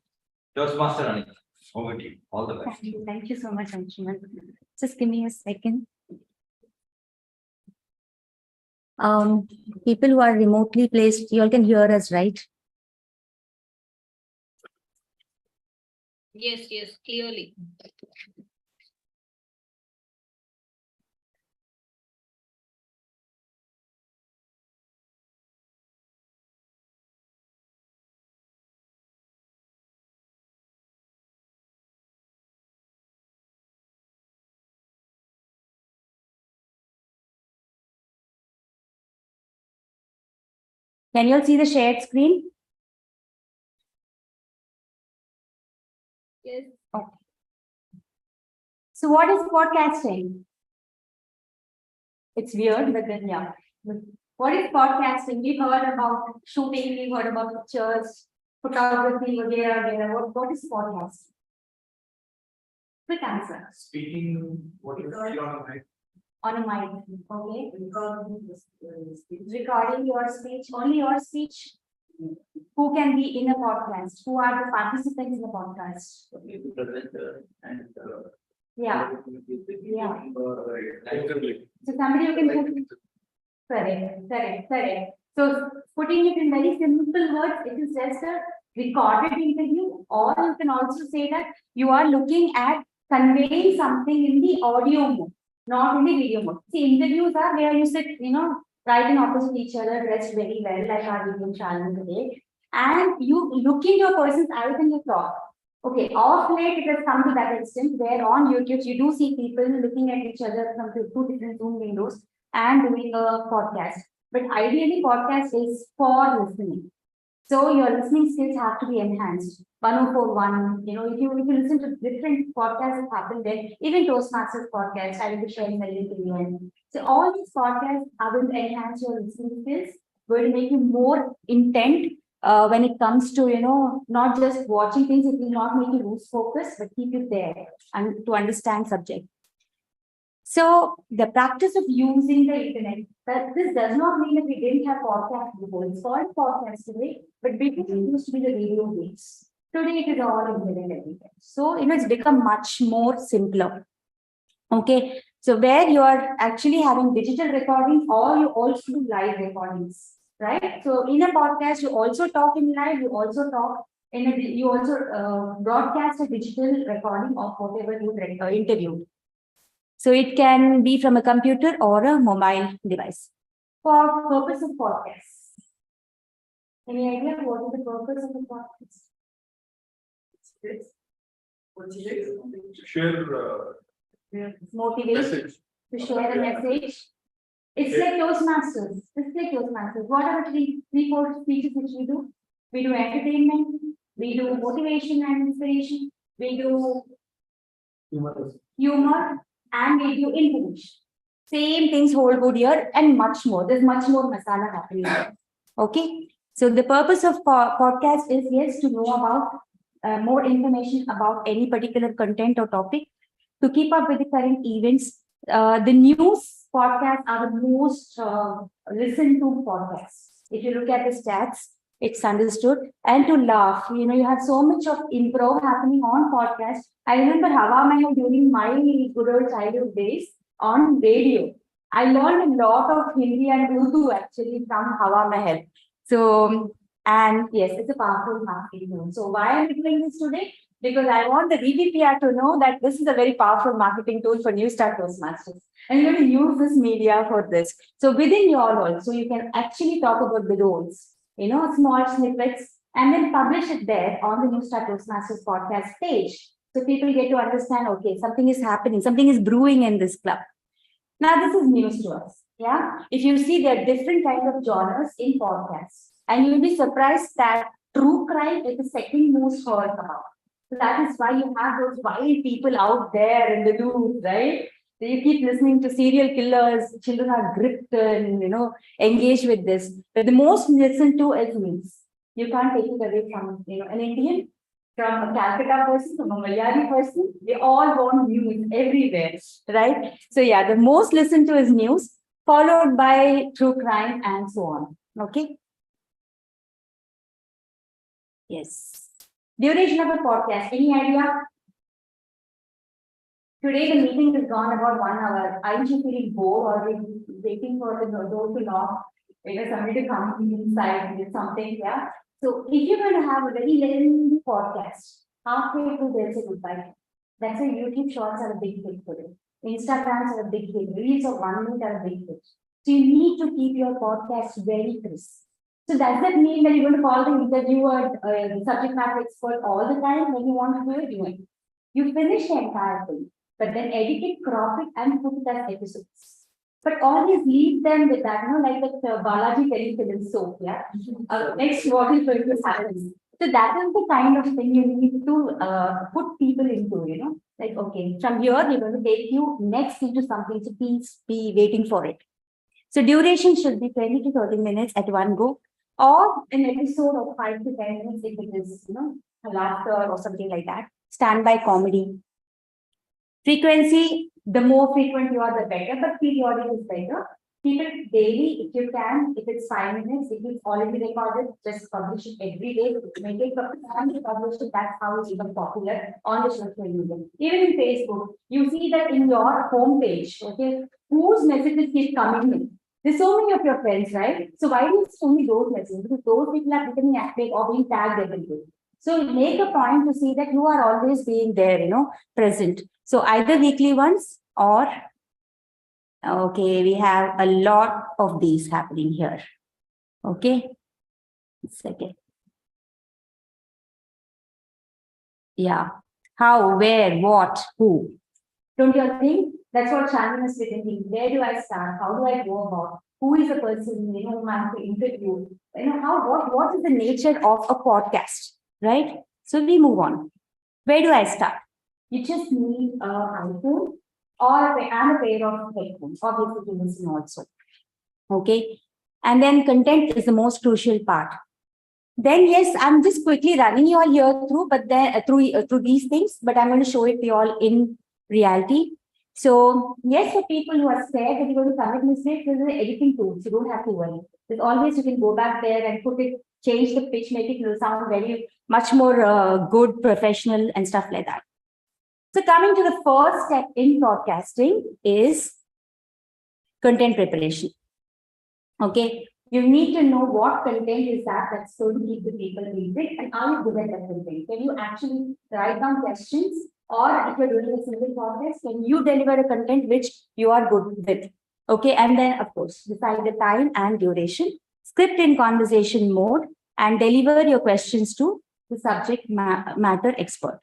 Toastmaster Anita. Over to you. All the best. Thank you so much, Anshuman. Just give me a second. People who are remotely placed, you all can hear us, right? Yes, clearly. Can you all see the shared screen? Yes. So what is podcasting? It's weird, but then yeah. What is podcasting? We've heard about shooting, we've heard about pictures, photography, whatever. What is podcasting? Quick answer. Speaking, what is on a mic? On a mic, okay? Recording your speech, only your speech. Who can be in a podcast? Who are the participants in the podcast? Yeah. Yeah. So somebody who can put. Correct. So putting it in very simple words, it is just a recorded interview, or you can also say that you are looking at conveying something in the audio mode, not in the video mode. See, interviews are where you sit, right in opposite each other, dressed very well, like our video channel today, and you look into a person's eyes and you talk. Okay, off late it has come to that extent where on YouTube you do see people looking at each other from two different Zoom windows and doing a podcast. But ideally, podcast is for listening. So your listening skills have to be enhanced. 1041, if you listen to different podcasts that happen there, even Toastmasters podcast, I will be sharing the link in the end. So all these podcasts are going to enhance your listening skills, going to make you more intent when it comes to, not just watching things. It will not make you lose focus, but keep you there and to understand subject. So the practice of using the internet, that this does not mean that we didn't have podcasts before. It's called podcast today, but before it used to be the radio waves. Today it is all internet everywhere. So it's become much more simpler. Okay, so where you are actually having digital recording, or you also do live recordings, right? So in a podcast, you also talk in live, you also talk you also broadcast a digital recording of whatever you interviewed. So it can be from a computer or a mobile device. For purpose of podcast. Any idea what is the purpose of the podcast? Share Motivation, to share a message. It's like Toastmasters. What are the three, four speeches which we do? We do entertainment, we do motivation and inspiration, we do humor, and we do information. Same things hold good here and much more. There's much more masala happening here. Okay. So the purpose of podcast is, yes, to know about more information about any particular content or topic, to keep up with the current events. The news podcasts are the most listened to podcasts. If you look at the stats, it's understood. And to laugh, you have so much of improv happening on podcasts. I remember Hawa Mahal during my good old childhood days on radio. I learned a lot of Hindi and Urdu actually from Hawa Mahal. So, and yes, it's a powerful marketing tool. So why am I doing this today? Because I want the DBPR to know that this is a very powerful marketing tool for New Start Toastmasters. And you're going to use this media for this. So within your role, so you can actually talk about the roles, small snippets, and then publish it there on the New Start Toastmasters podcast page. So people get to understand, okay, something is happening, something is brewing in this club. Now, this is news to us. Yeah. If you see, there are different kinds of genres in podcasts, and you'll be surprised that true crime is the second most heard about. So that is why you have those wild people out there in the loop, right? So you keep listening to serial killers, children are gripped and, engaged with this. But the most listened to is news. You can't take it away from, an Indian, from a Calcutta person, from a Malayali person. They all want news everywhere, right? So yeah, the most listened to is news, followed by true crime and so on. Okay. Yes. Duration of a podcast, any idea? Today the meeting has gone about 1 hour. Aren't you feeling bored or waiting for the door to knock? Somebody to come inside with something, yeah? So if you're going to have a very lengthy podcast, halfway through there's a goodbye. That's why YouTube shorts are a big hit today. Instagrams are a big hit. Reels of 1 minute are a big hit. So you need to keep your podcast very crisp. So does that mean that you're going to call the interviewer, subject matter expert all the time when you want to do it? You finish the entire thing, but then edit it, crop it, and put it as episodes. But always leave them with that, like the Balaji telefilm soap, yeah? Next, what is going to happen? So that is the kind of thing you need to put people into, like, okay, from here, we're going to take you next into something, so please be waiting for it. So duration should be 20 to 30 minutes at one go, or an episode of 5 to 10 minutes if it is, a laughter or something like that. Standby comedy. Frequency, the more frequent you are, the better, but periodic is better. Keep it daily if you can. If it's 5 minutes, if it's already recorded, just publish it every day. Make it time to publish it. That's how it's even popular on the social media. Even in Facebook, you see that in your homepage, okay, whose messages keep coming in. There's so many of your friends, right? So why do you see only those messages? Because those people are becoming active or being tagged every day. So make a point to see that you are always being there, present. So either weekly ones or, okay, we have a lot of these happening here. Okay. Second. Yeah. How, where, what, who. Don't you think? That's what Shannon is thinking. Where do I start? How do I go about? Who is the person, whom I have to interview? What is the nature of a podcast, right? So we move on. Where do I start? You just need an iPhone and a pair of headphones, obviously to listen also. Okay. And then content is the most crucial part. Then yes, I'm just quickly running you all here through, but then through these things, but I'm going to show it to you all in reality. So yes, for people who are scared that you're going to commit mistakes, there's an editing tool, so you don't have to worry. There's always, you can go back there and put it, change the pitch, make it sound very much more good, professional and stuff like that. So coming to the first step in broadcasting is content preparation. Okay, you need to know what content is that's going to keep the people interested, and are you good at that content? Can you actually write down questions, or if you're doing a single podcast, can you deliver a content which you are good with? Okay, and then of course, decide the time and duration, script in conversation mode, and deliver your questions to the subject matter expert.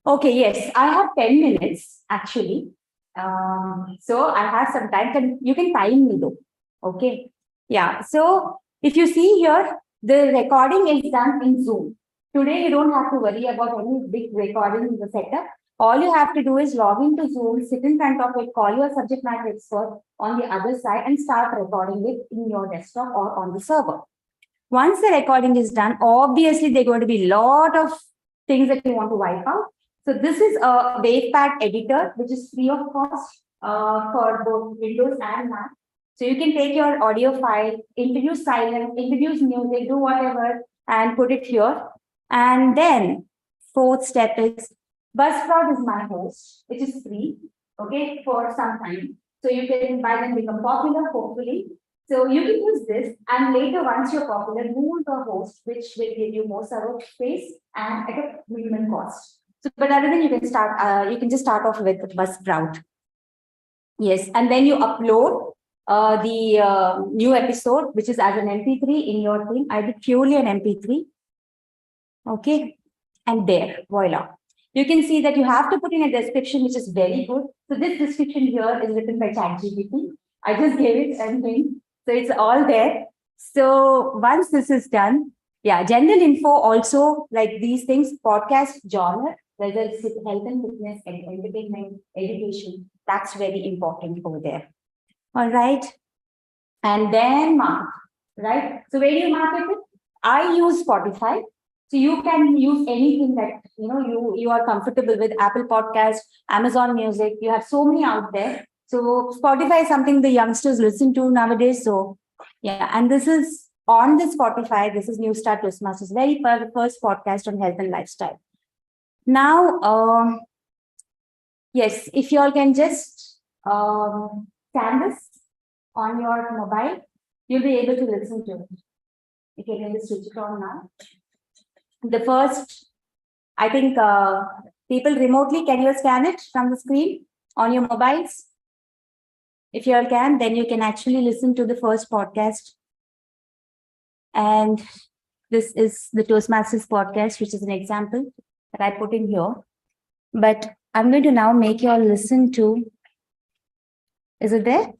Okay, yes, I have 10 minutes actually. So I have some time. You can time me though. Okay. Yeah. So if you see here, the recording is done in Zoom. Today, you don't have to worry about any big recording in the setup. All you have to do is log into Zoom, sit in front of it, call your subject matter expert on the other side and start recording it in your desktop or on the server. Once the recording is done, obviously, there are going to be a lot of things that you want to wipe out. So this is a WavePad editor, which is free of cost for both Windows and Mac. So you can take your audio file, introduce silence, introduce music, do whatever, and put it here. And then fourth step is Buzzsprout is my host, which is free, okay, for some time. So you can by then become popular, hopefully. So you can use this, and later once you're popular, move to a host, which will give you more server space and at a minimum cost. So, but other than you can start, you can just start off with Buzzsprout. Yes, and then you upload the new episode, which is as an MP3 in your thing. I did purely an MP3. Okay, and there, voila. You can see that you have to put in a description, which is very good. So this description here is written by ChatGPT. I just gave it and thing. So it's all there. So once this is done, yeah, general info also like these things, podcast genre, whether it's health and fitness, entertainment, education, that's very important over there. All right. And then mark, right? So where do you market it? I use Spotify. So you can use anything that you are comfortable with. Apple Podcast, Amazon Music. You have so many out there. So Spotify is something the youngsters listen to nowadays. So yeah, and this is on the Spotify. This is New Start Toastmasters, very first podcast on health and lifestyle. Now, yes, if you all can just scan this on your mobile, you'll be able to listen to it. You can just switch it on now. The first, I think people remotely, can you scan it from the screen on your mobiles? If you all can, then you can actually listen to the first podcast. And this is the Toastmasters podcast, which is an example that I put in here. But I'm going to now make you all listen to, is it there?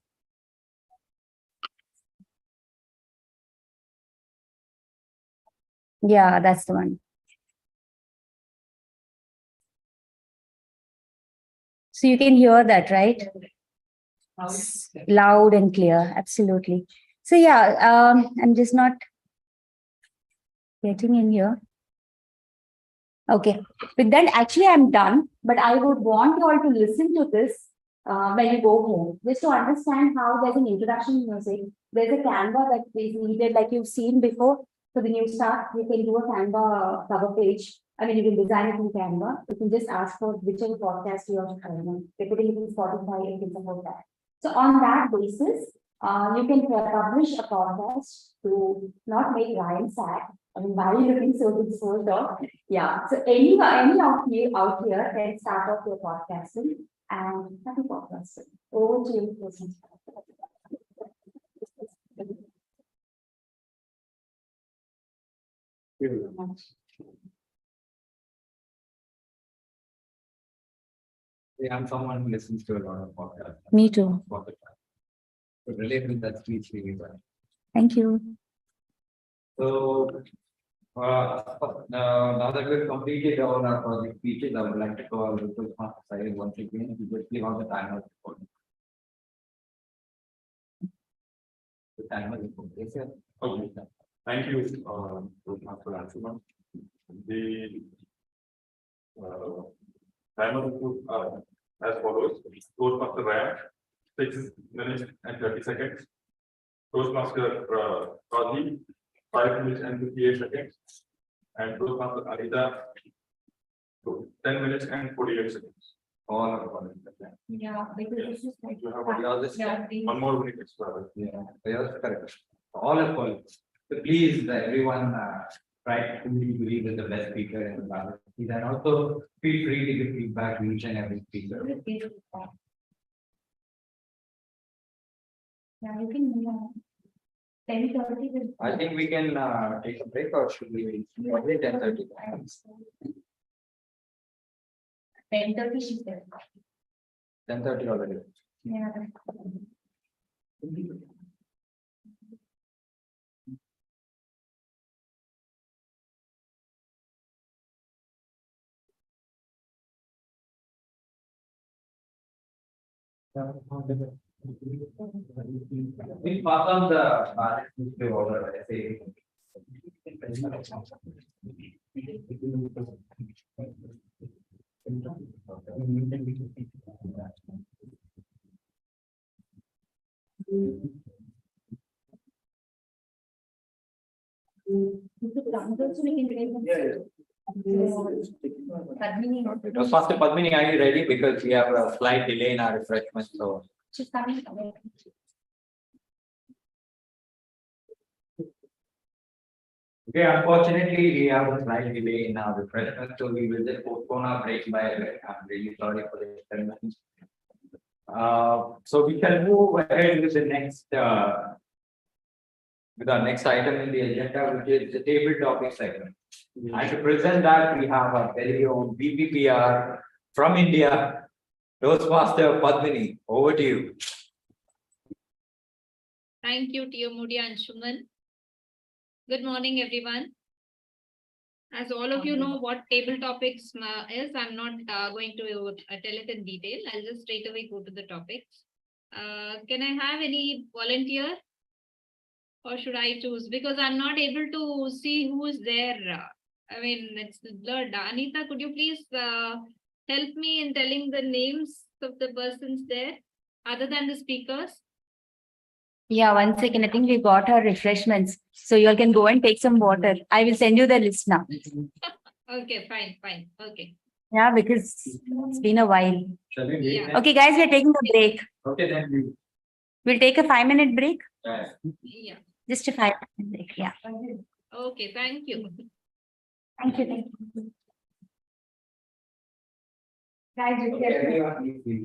Yeah, that's the one. So you can hear that, right? Loud and clear, absolutely. So yeah, I'm just not getting in here. Okay, with that, actually, I'm done, but I would want you all to listen to this when you go home, just to understand how there's an introduction music. There's a Canva that is needed, like you've seen before. For the new start, you can do a Canva cover page. I mean, you can design it in Canva. You can just ask for whichever podcast you are putting it in Spotify, you can support that. So on that basis, you can publish a podcast to not make Ryan sad. I mean, why are you looking so good so dog? Yeah, so any of you out here can start off your podcasting and happy podcasting. Over to you, Rosie. Yeah, I'm someone who listens to a lot of podcasts. Me too. So relate with that speech really well. Thank you. So, now that we've completed all our project speeches, I would like to call the Toastmaster Sahil once again to just give out the timer. The timer is for this. Okay. Thank you, Toastmaster Anshuman. The timer is as follows. Toastmaster Ryan, 6 minutes and 30 seconds. Toastmaster Kazi, 5 minutes and 58 seconds. And Toastmaster Anita, 10 minutes and 48 seconds. All are on. Yeah, You have One one more minute extra. Yeah, yes, correct. All are calling. So please, everyone, try to believe is the best speaker in the ballot. And also feel free to give feedback to each and every speaker. Yeah, you can. 10:30. I think we can take a break, or should we wait 10:30? 10:30 she said. 10:30 already. Yeah. We pass on the order, I say. Toastmaster Padmini, are you ready? Because we have a slight delay in our refreshments, so. She's coming. Okay, unfortunately, we have a slight delay in our refreshments, so we will just postpone our break by a bit. I'm really sorry for the experiment. So we shall move ahead with the next, with our next item in the agenda, which is the table topic segment. And to present that, we have our very own BPPR from India, Toastmaster Padmini. Over to you. Thank you, T.O. Moody Anshuman. Good morning, everyone. As all of you know what table topics is, I'm not going to tell it in detail. I'll just straight away go to the topics. Can I have any volunteer? Or should I choose? Because I'm not able to see who is there. I mean, it's blurred. Anita, could you please help me in telling the names of the persons there, other than the speakers? Yeah, 1 second. I think we got our refreshments. So you all can go and take some water. I will send you the list now. Okay, fine. Okay. Yeah, because it's been a while. Shall we wait? Yeah. Okay, guys, we're taking a break. Okay, then We'll take a 5-minute break. Yeah. Just a 5-minute break. Yeah. Okay, thank you. Thank you. Thank you. Guys, you can- everyone, we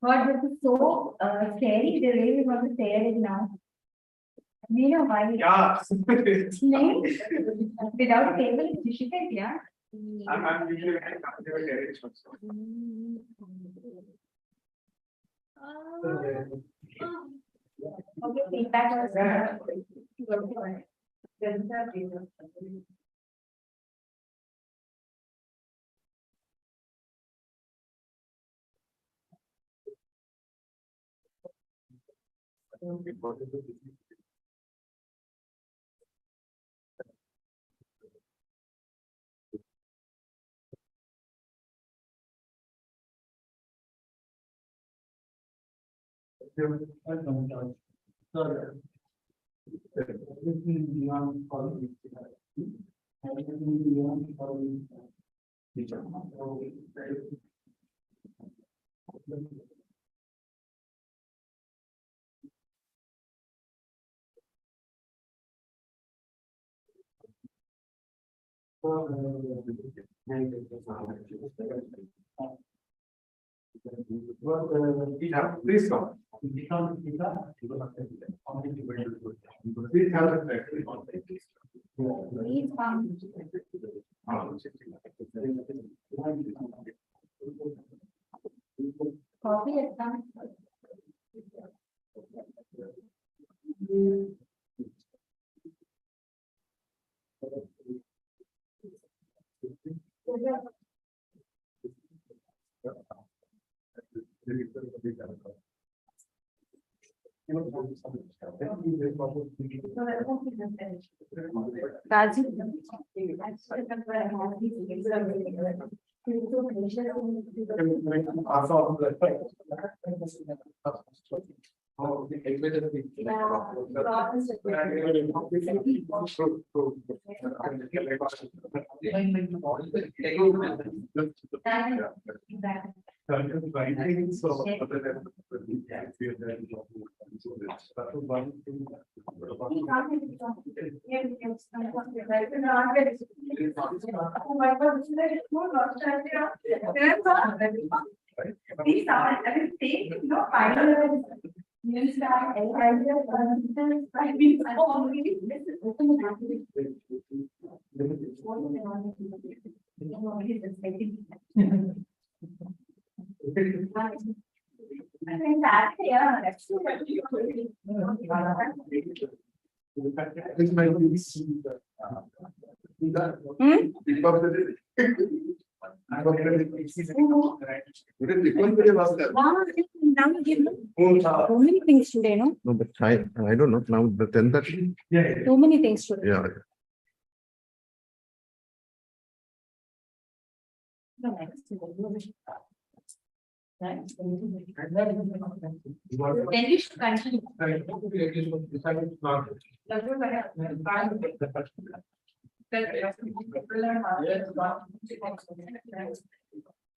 God, this is so scary. They really want to tear it now. You know why? Yeah. No. Without a table, it's difficult, yeah. I'm usually very comfortable with arrangements. Okay, feedback was. Please come. Please have Please come. Coffee is done. These are, I will take, final. Yes, I think that, yeah, that's true. Too many things today, no? No, but I don't know, now the 10:30. Too many things today. Yeah. Then you should continue.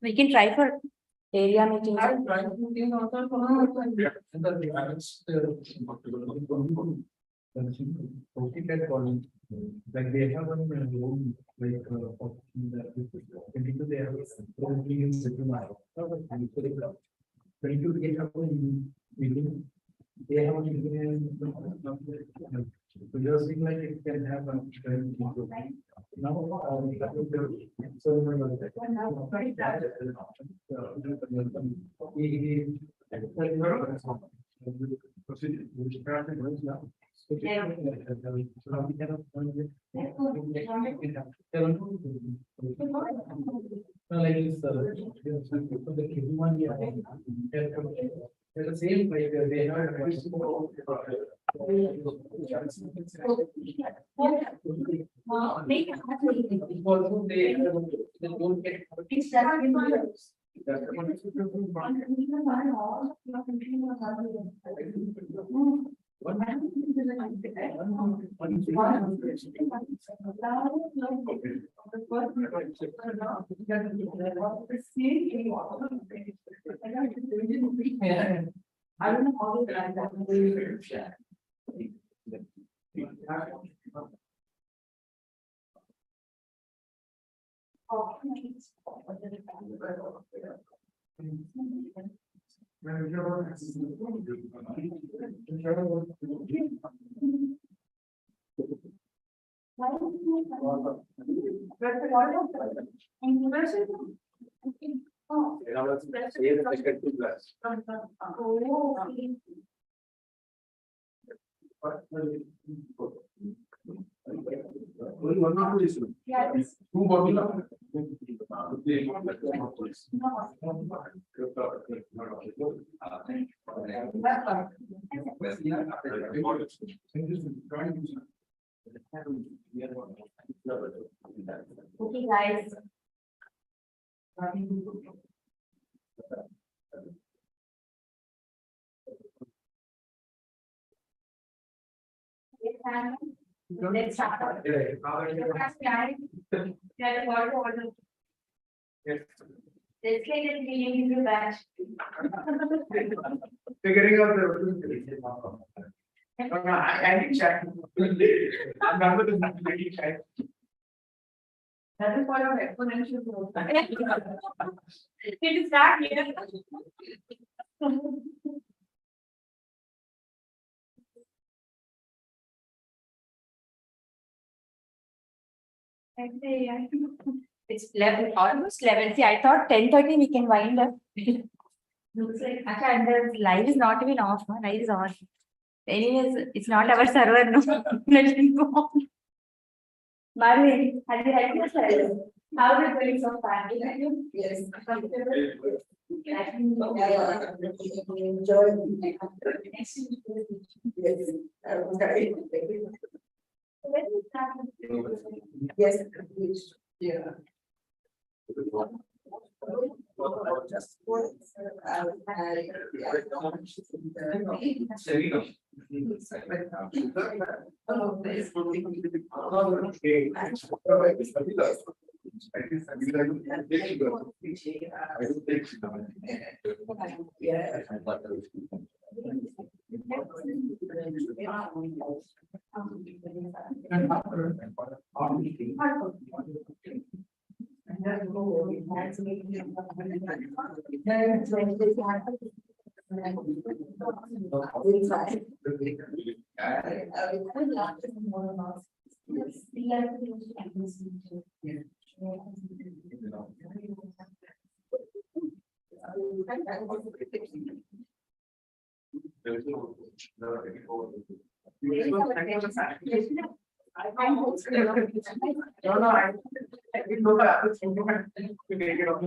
We can try for area meetings. Like they have one room, like, they have. 22 they have one meeting. They have one meeting. So you're saying like it can have a. Now. The same like they don't get. I don't know how to drive that. Yeah, this- Okay, guys. Let's start. Let's get it meeting you back. Figuring out the. No, no, I can check. I'm not going to check. That is part of exponential growth. It is not here. It's 11, almost 11. See, I thought 10:30 we can wind up. Looks like, actually, and the live is not even off, no? Live is on. Anyways, it's not our server, no. Let it go on. Marvin, have you had yourself? How is it going so far? Yes. Yes. Yeah. Just for. No, no, I didn't know that. It's implement to take it off.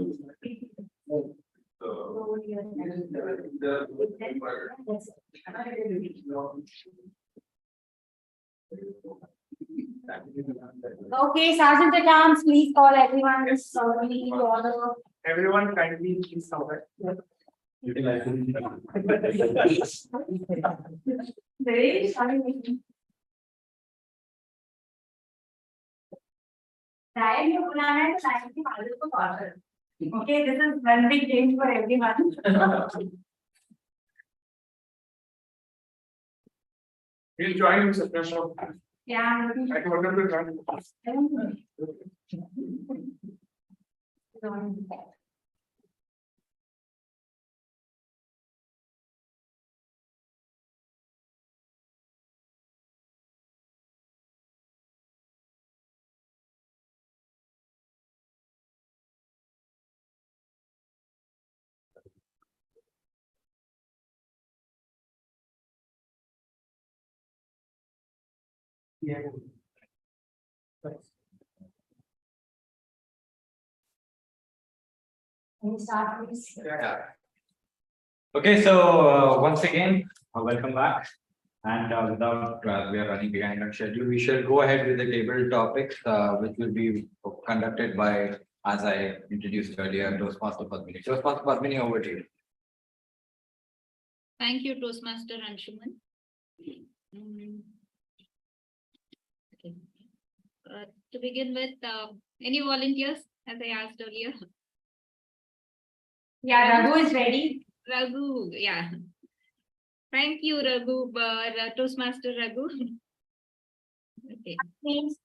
Okay, Sergeant at Arms, please call everyone. Sorry, order. Everyone kindly please somewhere. Very sorry. Time you plan and time to follow the order. Okay, this is one big change for everyone. We'll join you, Satya. Yeah, I'm looking. I can order to join. Yeah. Can you start, please? Okay, so once again, welcome back. And without, we are running behind on schedule, we shall go ahead with the table topics, which will be conducted by, as I introduced earlier, Toastmaster Padmini. Toastmaster Padmini, over to you. Thank you, Toastmaster Anshuman. Okay. To begin with, any volunteers, as I asked earlier? Yeah, Raghu is ready. Raghu, yeah. Thank you, Raghu, Toastmaster Raghu. Okay. Please.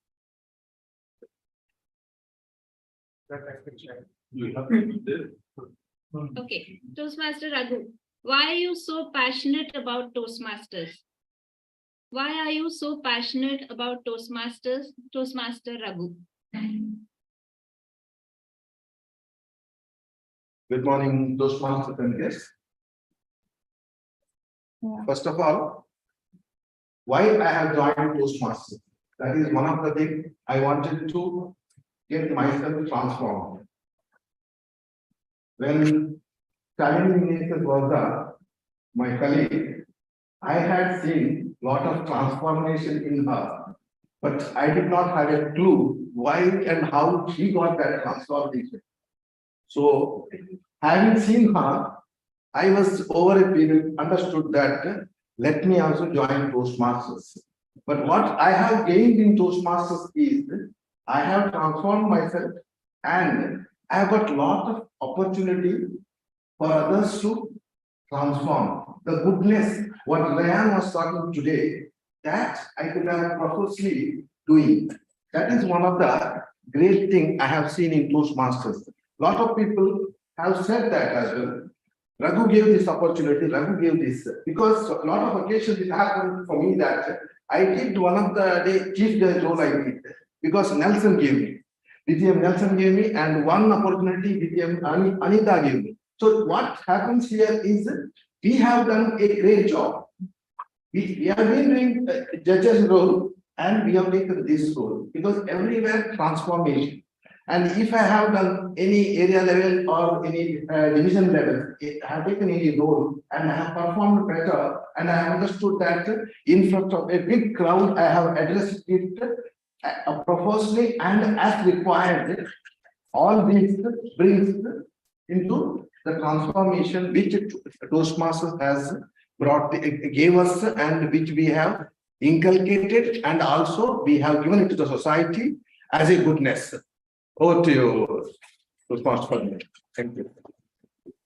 Okay, Toastmaster Raghu, why are you so passionate about Toastmasters? Why are you so passionate about Toastmasters, Toastmaster Raghu? Good morning, Toastmasters and guests. First of all, why I have joined Toastmasters. That is one of the things I wanted to get myself transformed. When Stalin Minister was my colleague, I had seen lot of transformation in her, but I did not have a clue why and how she got that transformation. So, having seen her, I was over a period understood that let me also join Toastmasters. But what I have gained in Toastmasters is I have transformed myself and I have got lot of opportunity for others to transform. The goodness, what Ryan was talking today, that I could have purposely doing. That is one of the great thing I have seen in Toastmasters. Lot of people have said that as well. Raghu gave this opportunity, Raghu gave this, because a lot of occasions it happened for me that I did one of the chief judge role I did, because Nelson gave me. DTM Nelson gave me, and one opportunity DTM Anita gave me. So what happens here is, we have done a great job. We have been doing judge's role, and we have taken this role, because everywhere transformation. And if I have done any area level or any division level, I have taken any role and I have performed better, and I have understood that in front of a big crowd, I have addressed it proportionally and as required. All this brings into the transformation which Toastmasters has gave us, and which we have inculcated, and also we have given it to the society as a goodness. Over to you, Toastmaster. Thank you.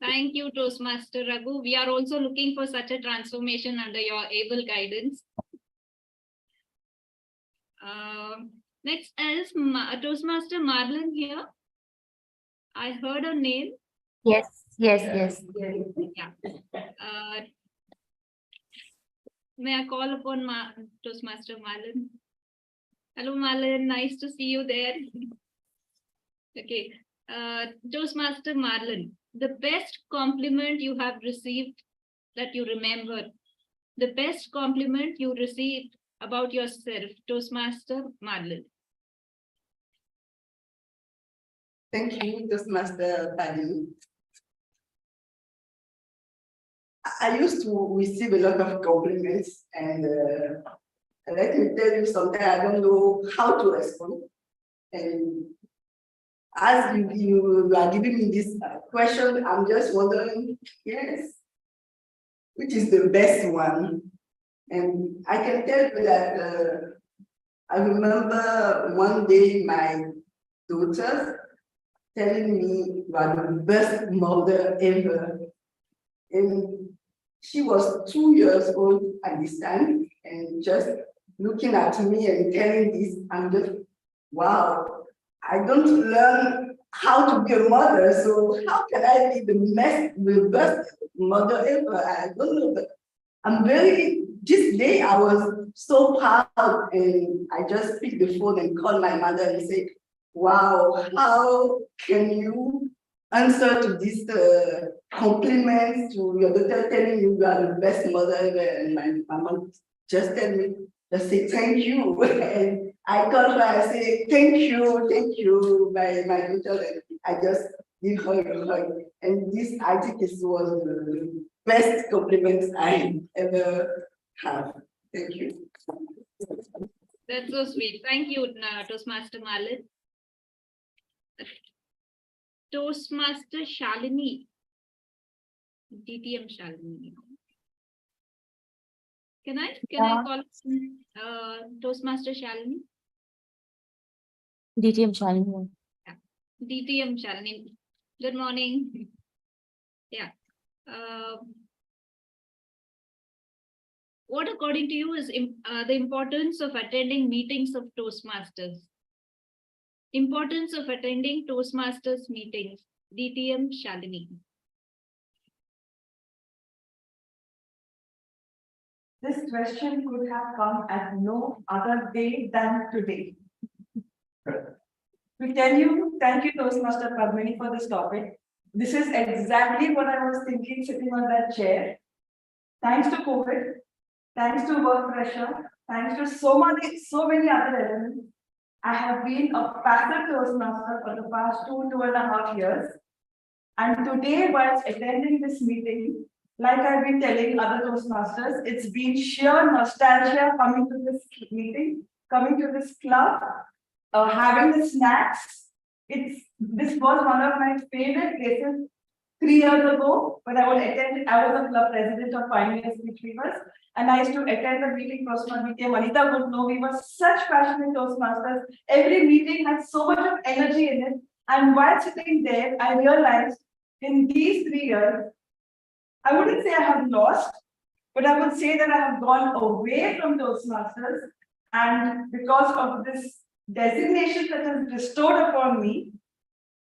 Thank you, Toastmaster Raghu. We are also looking for such a transformation under your able guidance. Next is Toastmaster Marlon here. I heard her name. Yes. Yeah. May I call upon Toastmaster Marlon? Hello, Marlon. Nice to see you there. Okay. Toastmaster Marlon, the best compliment you have received that you remember, the best compliment you received about yourself, Toastmaster Marlon. Thank you, Toastmaster Paddy. I used to receive a lot of compliments, and let me tell you, sometimes I don't know how to respond. And as you are giving me this question, I'm just wondering, yes, which is the best one? And I can tell you that I remember one day my daughter telling me you are the best mother ever. And she was 2 years old at this time, and just looking at me and telling this, I'm just, wow. I don't learn how to be a mother, so how can I be the best mother ever? I don't know, but I'm this day I was so proud, and I just picked the phone and called my mother and said, wow, how can you answer to this compliment to your daughter telling you are the best mother ever? And my mom just tell me, just say thank you. And I call her, I say, thank you, my daughter. And I just give her a hug. And this, I think, was the best compliments I ever have. Thank you. That's so sweet. Thank you, Toastmaster Marlon. Toastmaster Shalini. DTM Shalini. Can I call Toastmaster Shalini? DTM Shalini. Yeah. DTM Shalini. Good morning. Yeah. What according to you is the importance of attending meetings of Toastmasters? Importance of attending Toastmasters meetings. DTM Shalini. This question could have come at no other day than today. We tell you, thank you, Toastmaster Padmini, for this topic. This is exactly what I was thinking sitting on that chair. Thanks to COVID, thanks to work pressure, thanks to so many other elements, I have been a passive Toastmaster for the past 2.5 years. And today, whilst attending this meeting, like I've been telling other Toastmasters, it's been sheer nostalgia coming to this meeting, coming to this club, having the snacks. This was one of my favorite places 3 years ago when I was a club president of Pioneer Speech Weavers, and I used to attend the meeting. Vanita would know we were such passionate Toastmasters. Every meeting had so much of energy in it. And while sitting there, I realized in these 3 years, I wouldn't say I have lost, but I would say that I have gone away from Toastmasters. And because of this designation that is bestowed upon me,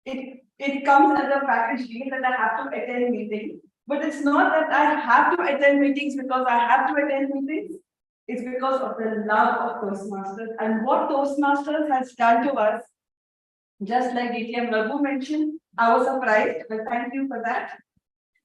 it comes as a package deal that I have to attend meetings. But it's not that I have to attend meetings because I have to attend meetings. It's because of the love of Toastmasters and what Toastmasters has done to us. Just like DTM Raghu mentioned, I was surprised, but thank you for that.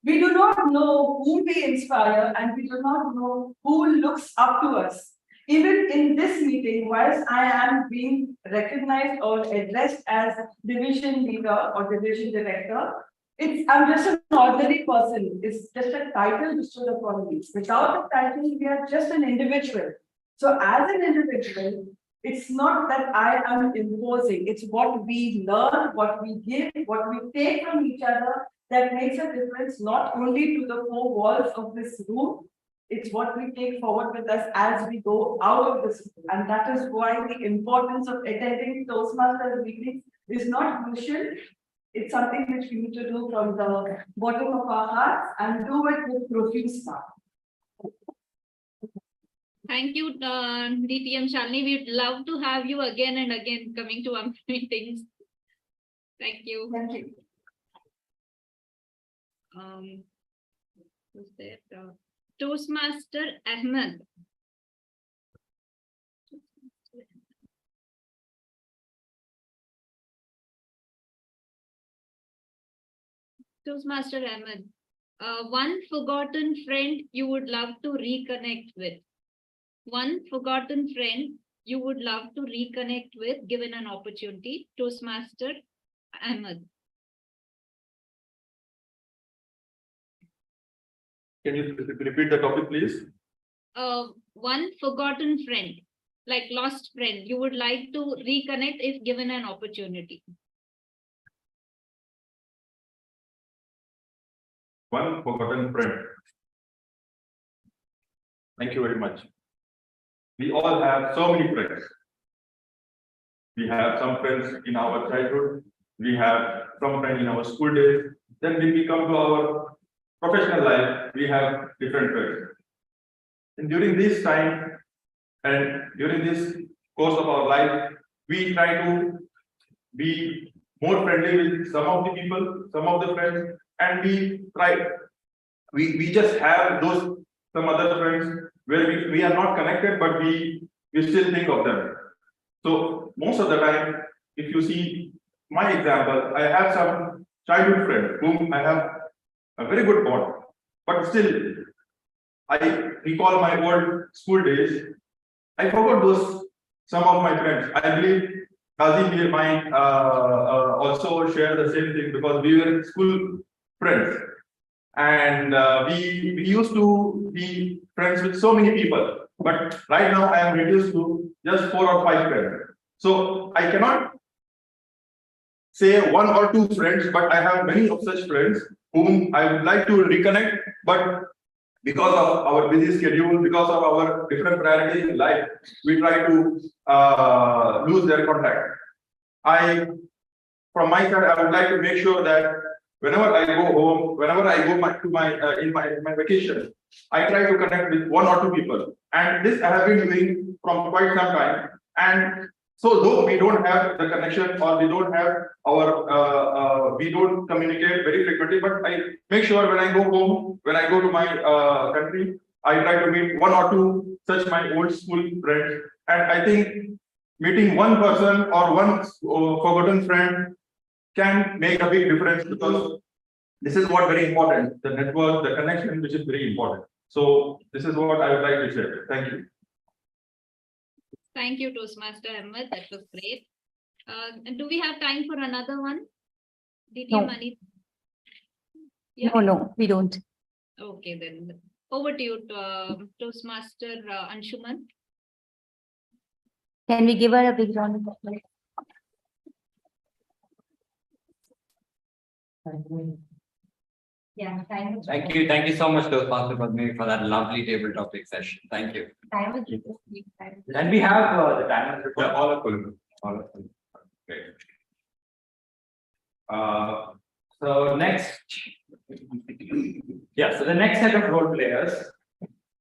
We do not know who we inspire and we do not know who looks up to us. Even in this meeting, whilst I am being recognized or addressed as division leader or division director, I'm just an ordinary person. It's just a title bestowed upon me. Without the title, we are just an individual. So as an individual, it's not that I am imposing. It's what we learn, what we give, what we take from each other that makes a difference, not only to the 4 walls of this room, it's what we take forward with us as we go out of this room. And that is why the importance of attending Toastmasters meetings is not crucial. It's something which we need to do from the bottom of our hearts and do it with profuse love. Thank you, DTM Shalini. We'd love to have you again and again coming to our meetings. Thank you. Thank you. Who's there? Toastmaster Ahmed. Toastmaster Ahmed. One forgotten friend you would love to reconnect with. One forgotten friend you would love to reconnect with given an opportunity. Toastmaster Ahmed. Can you repeat the topic, please? One forgotten friend, like lost friend, you would like to reconnect if given an opportunity. One forgotten friend. Thank you very much. We all have so many friends. We have some friends in our childhood. We have some friends in our school days. Then when we come to our professional life, we have different friends. And during this time and during this course of our life, we try to be more friendly with some of the people, some of the friends, and we just have those some other friends where we are not connected, but we still think of them. So most of the time, if you see my example, I have some childhood friends whom I have a very good bond, but still I recall my old school days. I forgot some of my friends. I believe Kazim here might also share the same thing because we were school friends. And we used to be friends with so many people, but right now I am reduced to just 4 or 5 friends. So I cannot say 1 or 2 friends, but I have many of such friends whom I would like to reconnect, but because of our busy schedule, because of our different priorities in life, we try to lose their contact. From my side, I would like to make sure that whenever I go home, whenever I go to my vacation, I try to connect with 1 or 2 people. And this I have been doing from quite some time. And so though we don't have the connection or we don't have we don't communicate very frequently, but I make sure when I go home, when I go to my country, I try to meet 1 or 2 such my old school friends. And I think meeting 1 person or 1 forgotten friend can make a big difference because this is what very important, the network, the connection, which is very important. So this is what I would like to share. Thank you. Thank you, Toastmaster Ahmed. That was great. And do we have time for another one? DTM Money? Yeah. No, we don't. Okay, then over to you, Toastmaster Anshuman. Can we give her a big round of applause? Yeah, time. Thank you so much, Toastmaster Padmini, for that lovely table topic session. Thank you. Time will give us big time. Then we have the timer report. Yeah, all of them. All of them. Great. So next. Yeah, so the next set of role players,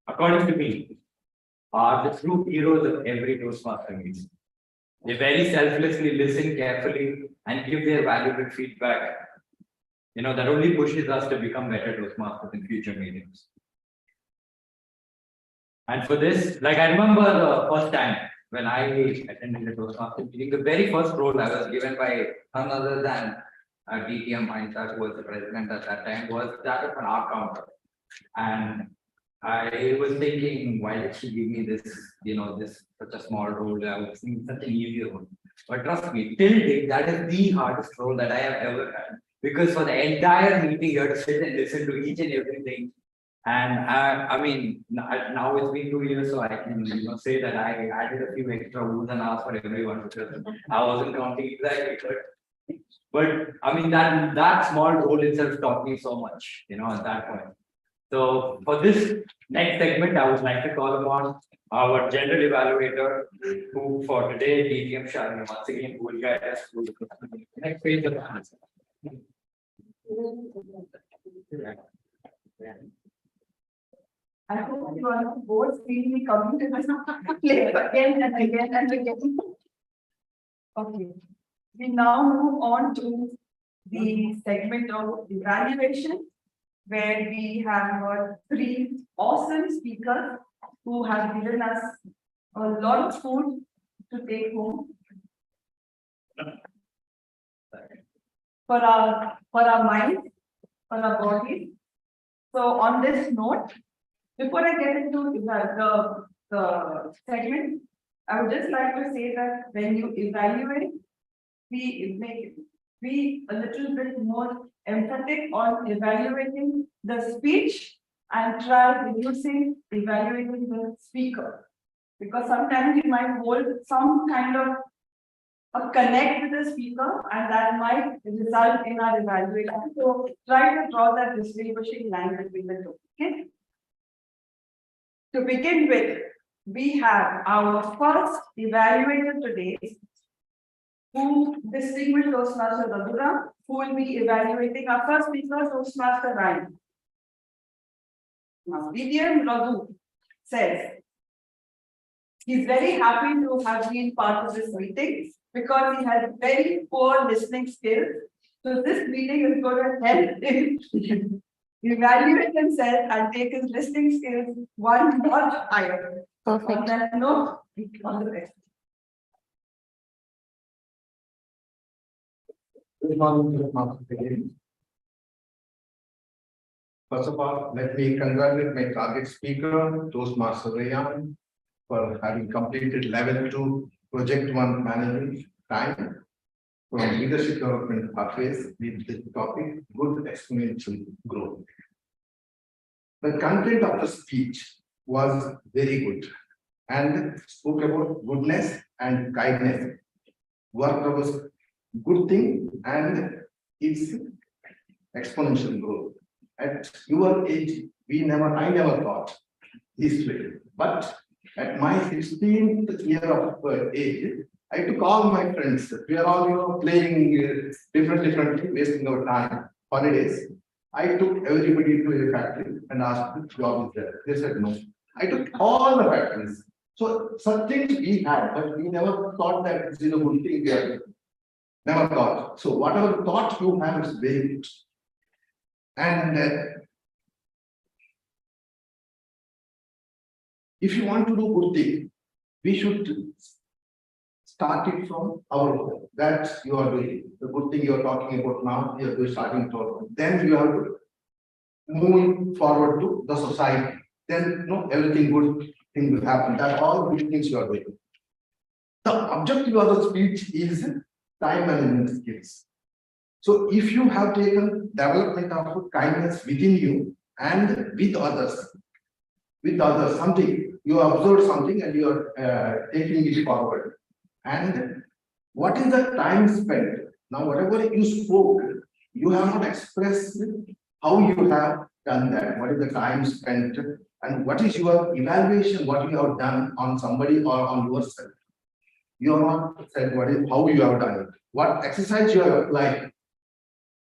according to me, are the true heroes of every Toastmaster meeting. They very selflessly listen carefully and give their valuable feedback. You know, that only pushes us to become better Toastmasters in future meetings. And for this, like I remember the first time when I attended the Toastmaster meeting, the very first role I was given by none other than DTM Mindset, who was the president at that time, was that of an art counter. And I was thinking, why did she give me this, you know, this such a small role? I was thinking such an easy role. But trust me, till date, that is the hardest role that I have ever had. Because for the entire meeting, you have to sit and listen to each and everything. And I mean, now it's been 2 years, so I can say that I added a few extra rules and asked for everyone because I wasn't counting exactly. But I mean, that small role itself taught me so much, at that point. So for this next segment, I would like to call upon our general evaluator, who for today, DTM Sharmi, once again, who will guide us through the next phase of the answer. I hope you are not bored seeing me coming to this place again and again and again. Okay, we now move on to the segment of evaluation, where we have got 3 awesome speakers who have given us a lot of food to take home for our minds, for our bodies. So on this note, before I get into the segment, I would just like to say that when you evaluate, be a little bit more emphatic on evaluating the speech and try reducing evaluating the speaker. Because sometimes you might hold some kind of a connect with the speaker, and that might result in our evaluation. So try to draw that distinguishing line between the two. Okay. To begin with, we have our first evaluator today, who distinguished Toastmaster Raghuram, who will be evaluating our first speaker, Toastmaster Ryan. Now, DTM Raghu says he's very happy to have been part of this meeting because he has very poor listening skills. So this meeting is going to help him evaluate himself and take his listening skills one notch higher. Perfect. On that note, all the best. Good morning to the master again. First of all, let me congratulate my target speaker, Toastmaster Rayan, for having completed level 2 project 1 management time from leadership development pathways with the topic good exponential growth. The content of the speech was very good and spoke about goodness and kindness. Work was good thing and its exponential growth. At your age, I never thought this way. But at my 16th year of age, I took all my friends. We are all, playing differently, wasting our time, holidays. I took everybody to a factory and asked which job is there. They said no. I took all the factories. So some things we had, but we never thought that this is a good thing. Never thought. So whatever thought you have is very good. And if you want to do good thing, we should start it from our home. That you are doing. The good thing you are talking about now, you are doing starting from. Then you have to move forward to the society. then everything good thing will happen. That all good things you are doing. The objective of the speech is time management skills. So if you have taken development of kindness within you and with others, something, you observe something and you are taking it forward. And what is the time spent? Now, whatever you spoke, you have not expressed how you have done that. What is the time spent and what is your evaluation, what you have done on somebody or on yourself. You have not said how you have done it. What exercise you have applied.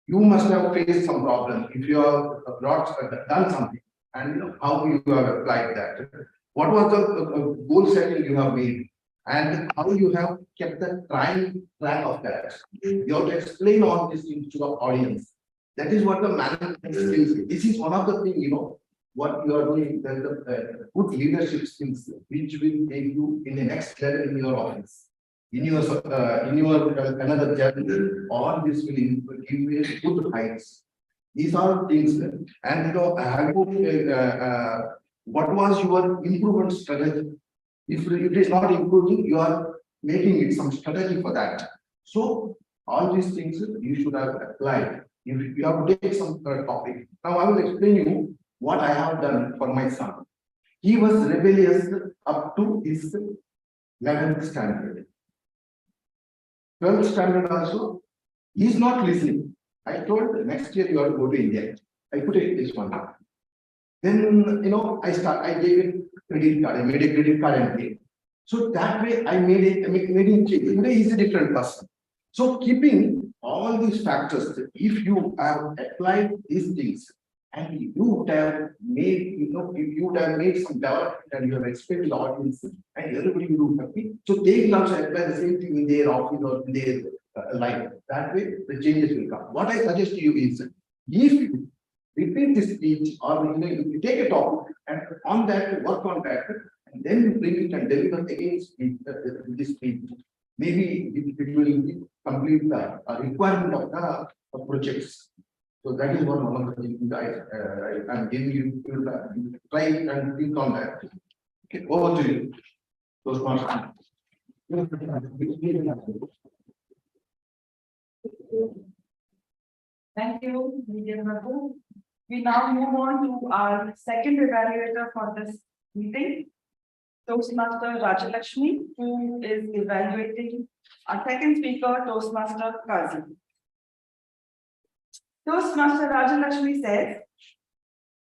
You must have faced some problem if you have done something and how you have applied that. What was the goal setting you have made and how you have kept the track of that. You have to explain all these things to the audience. That is what the management skills is. This is one of the things, what you are doing, the good leadership skills, which will take you in the next level in your office. In your another journey, all this will give you good heights. These are things, and I hope what was your improvement strategy? If it is not improving, you are making it some strategy for that. So all these things you should have applied. If you have to take some topic. Now I will explain you what I have done for my son. He was rebellious up to his 11th standard. 12th standard also, he is not listening. I told next year you have to go to India. I put it this one. Then I gave him credit card. I made a credit card and paid. So that way I made him change. Today he's a different person. So keeping all these factors, if you have applied these things and you would have made, if you would have made some development and you have expected the audience and everybody will be happy. So they will also apply the same thing in their office or in their life. That way the changes will come. What I suggest to you is, if you repeat this speech or you take a topic and on that work on that and then you bring it and deliver again this speech, maybe it will complete the requirement of the projects. So that is one of the things I'm giving you to try and think on that. Okay, over to you. Those ones. Thank you, Vijay Babu. We now move on to our second evaluator for this meeting, Toastmaster Rajalakshmi, who is evaluating our second speaker, Toastmaster Kazi. Toastmaster Rajalakshmi says,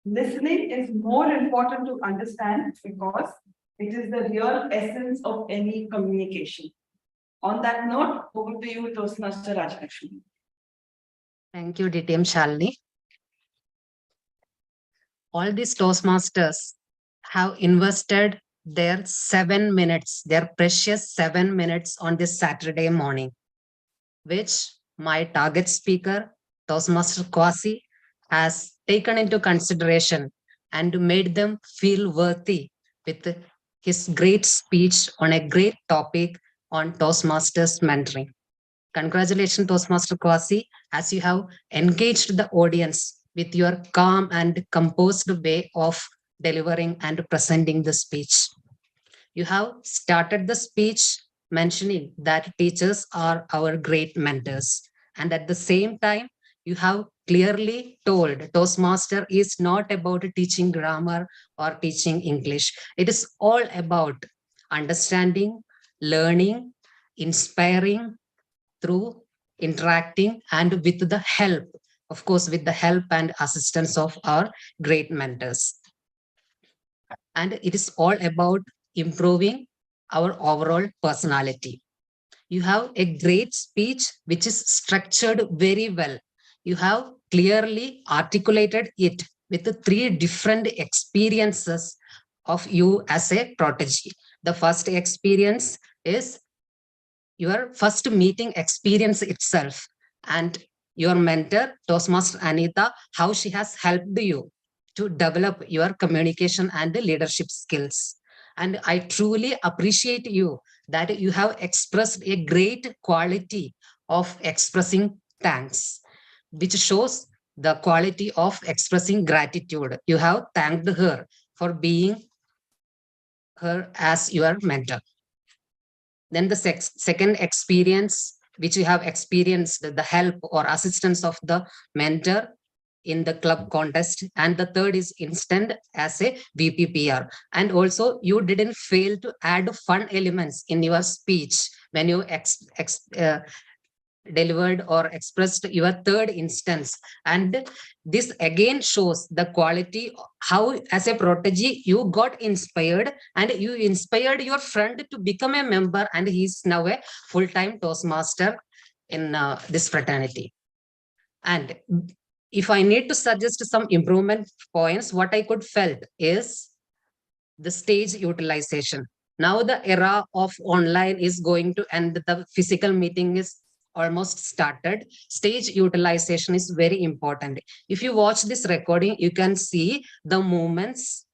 listening is more important to understand because it is the real essence of any communication. On that note, over to you, Toastmaster Rajalakshmi. Thank you, DTM Shalini. All these Toastmasters have invested their 7 minutes, their precious 7 minutes on this Saturday morning, which my target speaker, Toastmaster Kwasi, has taken into consideration and made them feel worthy with his great speech on a great topic on Toastmasters mentoring. Congratulations, Toastmaster Kwasi, as you have engaged the audience with your calm and composed way of delivering and presenting the speech. You have started the speech mentioning that teachers are our great mentors. And at the same time, you have clearly told Toastmaster is not about teaching grammar or teaching English. It is all about understanding, learning, inspiring through interacting and with the help, of course, with the help and assistance of our great mentors. And it is all about improving our overall personality. You have a great speech which is structured very well. You have clearly articulated it with the 3 different experiences of you as a protege. The first experience is your first meeting experience itself, and your mentor, Toastmaster Anita, how she has helped you to develop your communication and leadership skills. And I truly appreciate you that you have expressed a great quality of expressing thanks, which shows the quality of expressing gratitude. You have thanked her for being her as your mentor. Then the second experience, which you have experienced the help or assistance of the mentor in the club contest. And the third is instant as a VPPR. And also you didn't fail to add fun elements in your speech when you delivered or expressed your third instance. And this again shows the quality, how as a protege you got inspired and you inspired your friend to become a member, and he's now a full-time Toastmaster in this fraternity. And if I need to suggest some improvement points, what I could felt is the stage utilization. Now the era of online is going to end, the physical meeting is almost started. Stage utilization is very important. If you watch this recording, you can see the movements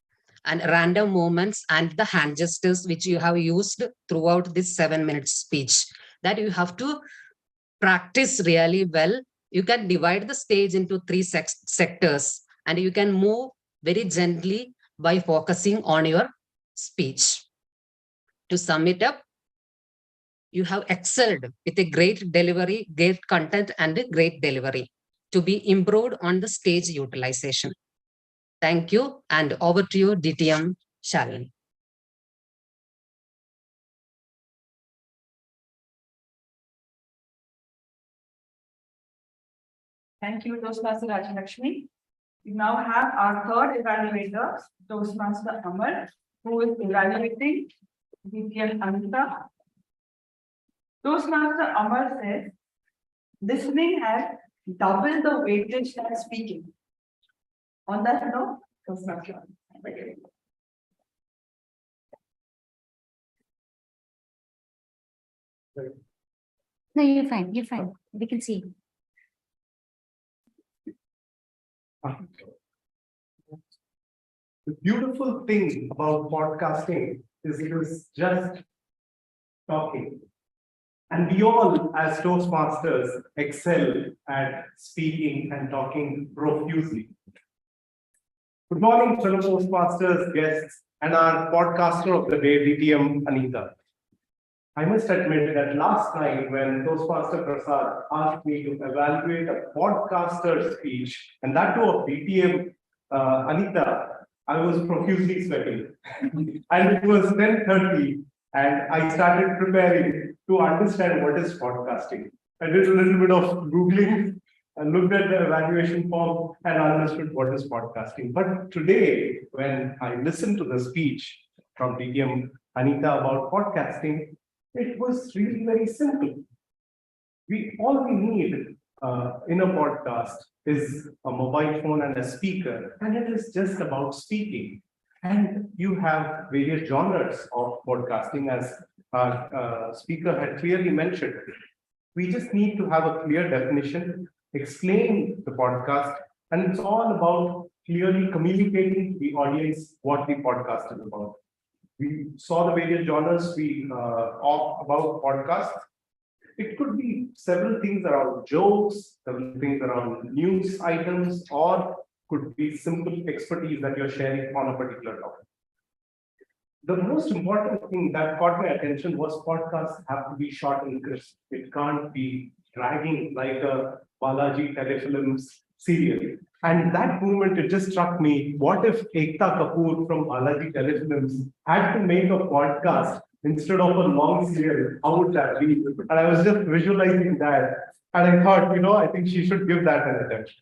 and random movements and the hand gestures which you have used throughout this 7-minute speech, that you have to practice really well. You can divide the stage into 3 sectors, and you can move very gently by focusing on your speech. To sum it up, you have excelled with a great delivery, great content, and a great delivery to be improved on the stage utilization. Thank you, and over to you, DTM Shalini. Thank you, Toastmaster Rajalakshmi. We now have our third evaluator, Toastmaster Amar, who is evaluating DTM Anita. Toastmaster Amar says, listening has double the weightage than speaking. On that note, Toastmaster. No, you're fine. You're fine. We can see. The beautiful thing about podcasting is it is just talking. And we all, as Toastmasters, excel at speaking and talking profusely. Good morning, fellow Toastmasters, guests, and our podcaster of the day, DTM Anita. I must admit that last night when Toastmaster Prasad asked me to evaluate a podcaster speech, and that too of DTM Anita, I was profusely sweating. And it was 10:30, and I started preparing to understand what is podcasting. I did a little bit of Googling and looked at the evaluation form and understood what is podcasting. But today, when I listened to the speech from DTM Anita about podcasting, it was really very simple. All we need in a podcast is a mobile phone and a speaker, and it is just about speaking. And you have various genres of podcasting, as our speaker had clearly mentioned. We just need to have a clear definition, explain the podcast, and it's all about clearly communicating to the audience what the podcast is about. We saw the various genres about podcasts. It could be several things around jokes, several things around news items, or could be simple expertise that you're sharing on a particular topic. The most important thing that caught my attention was podcasts have to be short and crisp. It can't be dragging like a Balaji Telefilms serial. And that moment, it just struck me, what if Ekta Kapoor from Balaji Telefilms had to make a podcast instead of a long serial? How would that be? And I was just visualizing that. And I thought, I think she should give that an attention.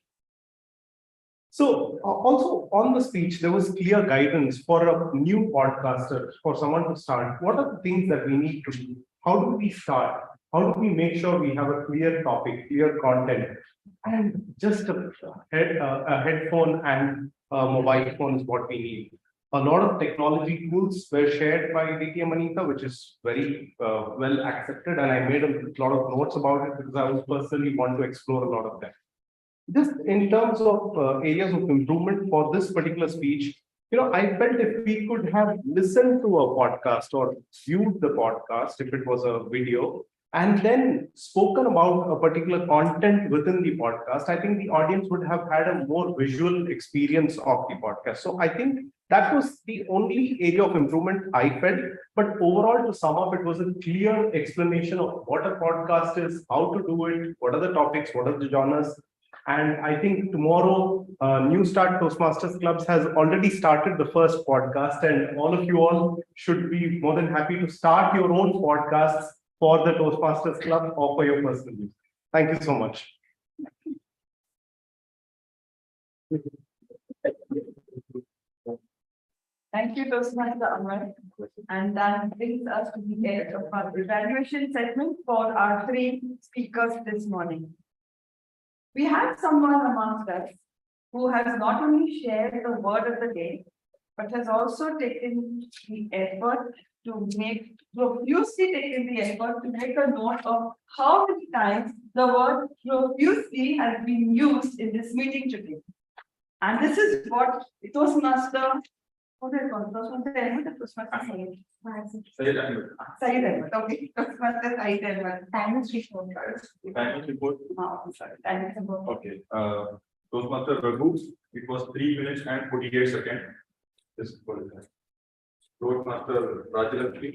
So also on the speech, there was clear guidance for a new podcaster, for someone to start. What are the things that we need to do? How do we start? How do we make sure we have a clear topic, clear content? And just a headphone and a mobile phone is what we need. A lot of technology tools were shared by DTM Anita, which is very well accepted. And I made a lot of notes about it because I was personally want to explore a lot of that. Just in terms of areas of improvement for this particular speech, I felt if we could have listened to a podcast or viewed the podcast, if it was a video, and then spoken about a particular content within the podcast, I think the audience would have had a more visual experience of the podcast. So I think That was the only area of improvement I felt. But overall, to sum up, it was a clear explanation of what a podcast is, how to do it, what are the topics, what are the genres. And I think tomorrow, New Start Toastmasters Clubs has already started the first podcast, and all of you all should be more than happy to start your own podcasts for the Toastmasters Club or for your personal use. Thank you so much. Thank you, Toastmaster Amar. And that brings us to the end of our evaluation segment for our 3 speakers this morning. We have someone amongst us who has not only shared the word of the day, but has also taken the effort to make, profusely taken the effort to make a note of how many times the word profusely has been used in this meeting today. And this is what Toastmaster, what do you call it? Toastmaster Ahmed or Toastmaster Syed? Syed Ahmed, okay. Toastmaster Syed Ahmed. Time is report. Time report. Oh, I'm sorry. Time is report. Okay, Toastmaster Raghu, it was 3 minutes and 48 seconds. This is for the Toastmaster Rajalakshmi,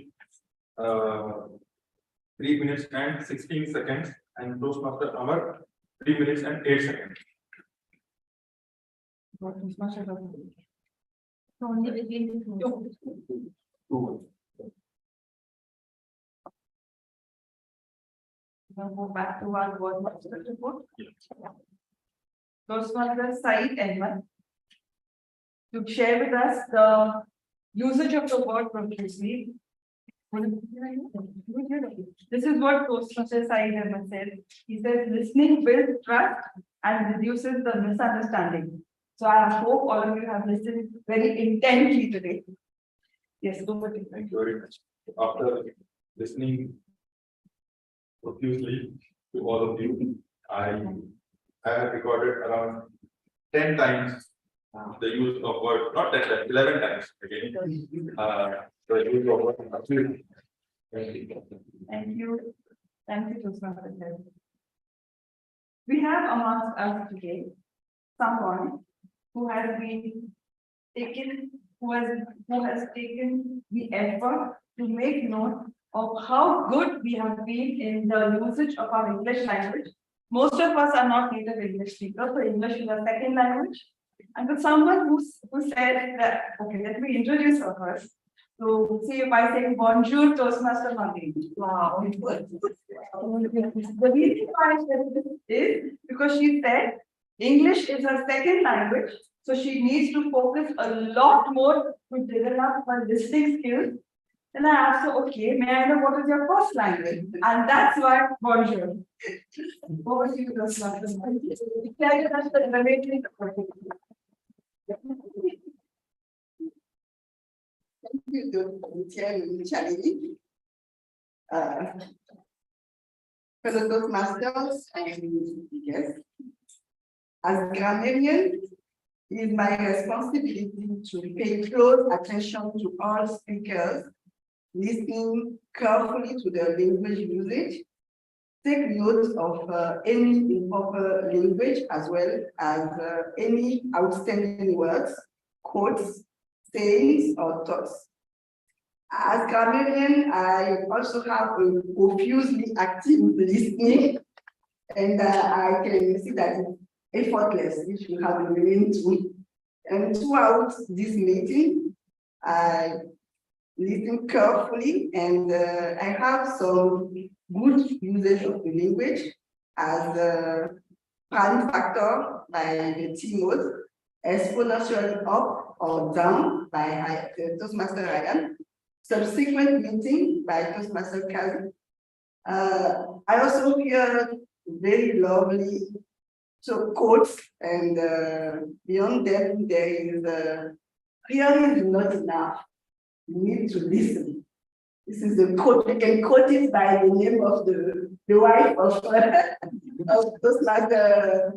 3 minutes and 16 seconds, and Toastmaster Amar, 3 minutes and 8 seconds. Toastmaster Raghu. Only between the two. 2. We'll go back to our word master report. Toastmaster Syed Ahmed to share with us the usage of the word profusely. This is what Toastmaster Syed Ahmed said. He says, listening builds trust and reduces the misunderstanding. So I hope all of you have listened very intently today. Yes, over to you. Thank you very much. After listening profusely to all of you, I have recorded around 10 times the use of word, not 10 times, 11 times again. The use of word. Absolutely. Thank you. Thank you. Thank you, Toastmaster Syed. We have amongst us today someone who has been taken, who has taken the effort to make note of how good we have been in the usage of our English language. Most of us are not native English speakers, so English is a second language. And with someone who said that, okay, let me introduce her first. So see by saying bonjour, Toastmaster Madhi. Wow. The reason why I said this is because she said English is her second language, so she needs to focus a lot more to develop her listening skills. Then I asked her, okay, may I know what is your first language? And that's why bonjour. Over to you, Toastmaster. Thank you, Chairman Chalini. Fellow Toastmasters and guests. As grammarian, it is my responsibility to pay close attention to all speakers, listening carefully to their language usage, take note of any improper language as well as any outstanding words, quotes, sayings, or thoughts. As grammarian, I also have a profusely active listening, and I can see that it's effortless if you have been willing to. And throughout this meeting, I listen carefully, and I have some good usage of the language as prime factor by the T-mode, exponentially up or down by Toastmaster Ryan, subsequent meeting by Toastmaster Kazi. I also hear very lovely quotes, and beyond them, there is hearing is not enough. You need to listen. This is the quote, you can quote it by the name of the wife of Toastmaster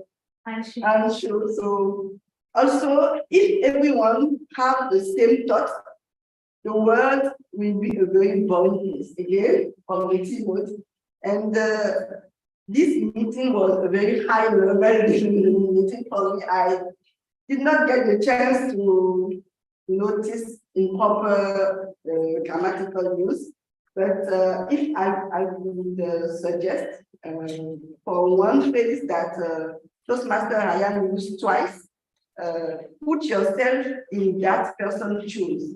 Anshu. So also, if everyone have the same thoughts, the world will be a very boring place again from the keyboard. And this meeting was a very high level meeting for me. I did not get the chance to notice improper grammatical use. But if I would suggest for one phrase that Toastmaster Ryan used twice, put yourself in that person's shoes.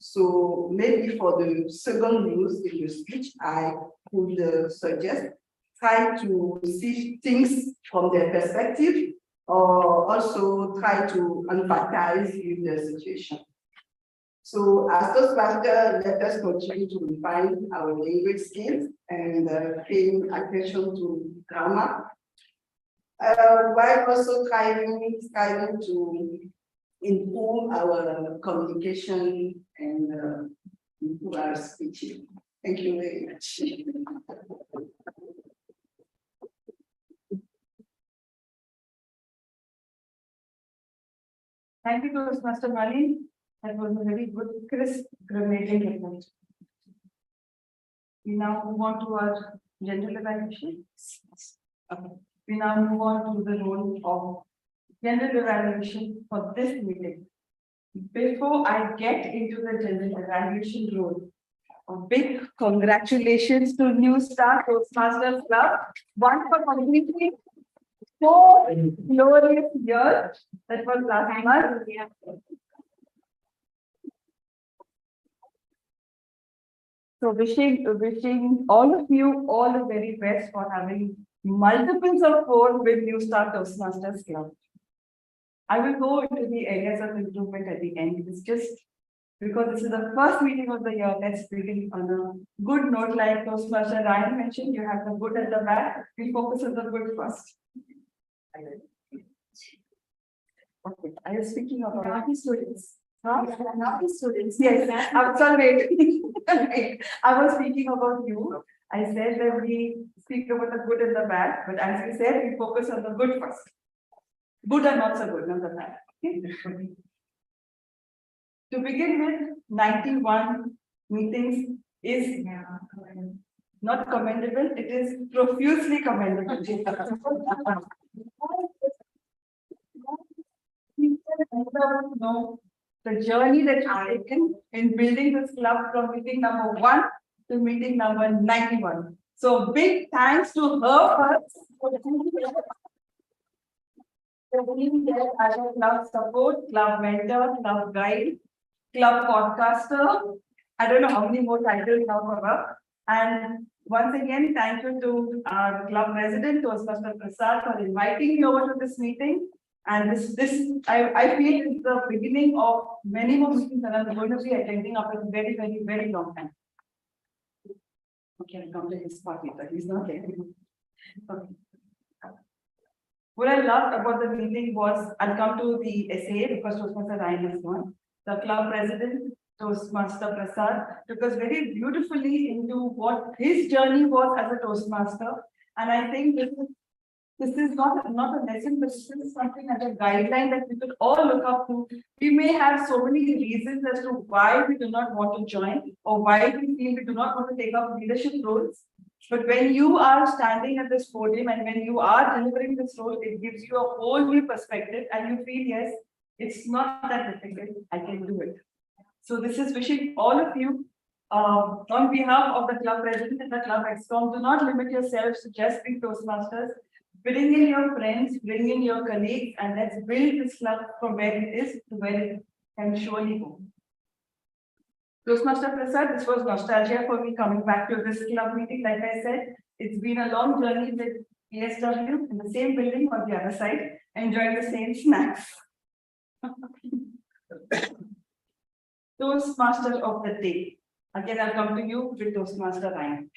So maybe for the second use in your speech, I would suggest try to see things from their perspective, or also try to empathize with the situation. So as Toastmaster, let us continue to refine our language skills and paying attention to grammar, while also striving to improve our communication and improve our speech. Thank you very much. Thank you, Toastmaster Mali. That was a very good, crisp grammatic report. We now move on to our general evaluation. Okay. We now move on to the role of general evaluation for this meeting. Before I get into the general evaluation role, a big congratulations to New Star Toastmasters Club. One for completing 4 glorious years. That was last month. So wishing all of you all the very best for having multiples of 4 with New Star Toastmasters Club. I will go into the areas of improvement at the end. It's just because this is the first meeting of the year, let's begin on a good note. Like Toastmaster Ryan mentioned, you have the good and the bad. We focus on the good first. Okay, I was speaking about naughty students. Naughty students. Yes, I'm sorry. I was speaking about you. I said that we speak about the good and the bad, but as you said, we focus on the good first. Good and not so good, not the bad. Okay? To begin with, 91 meetings is not commendable, it is profusely commendable. No, the journey that you've taken in building this club from meeting number 1 to meeting number 91. So big thanks to her first for being there as a club support, club mentor, club guide, club podcaster. I don't know how many more titles now for her. And once again, thank you to our club president, Toastmaster Prasad, for inviting me over to this meeting. And I feel it's the beginning of many more meetings that I'm going to be attending after a very, very, very long time. Okay, I'll come to his party, but he's not there. Okay. What I loved about the meeting was, I'll come to the essay because Toastmaster Ryan is gone. The club president, Toastmaster Prasad, took us very beautifully into what his journey was as a Toastmaster. And I think this is not a lesson, but this is something as a guideline that we could all look up to. We may have so many reasons as to why we do not want to join or why we feel we do not want to take up leadership roles. But when you are standing at this podium and when you are delivering this role, it gives you a whole new perspective and you feel, yes, it's not that difficult, I can do it. So this is wishing all of you, on behalf of the club president and the club ExCom, do not limit yourselves to just being Toastmasters. Bring in your friends, bring in your colleagues, and let's build this club from where it is to where it can surely go. Toastmaster Prasad, this was nostalgia for me coming back to this club meeting. Like I said, it's been a long journey with PSW in the same building on the other side, enjoying the same snacks. Toastmaster of the day. Again, I'll come to you with Toastmaster Ryan.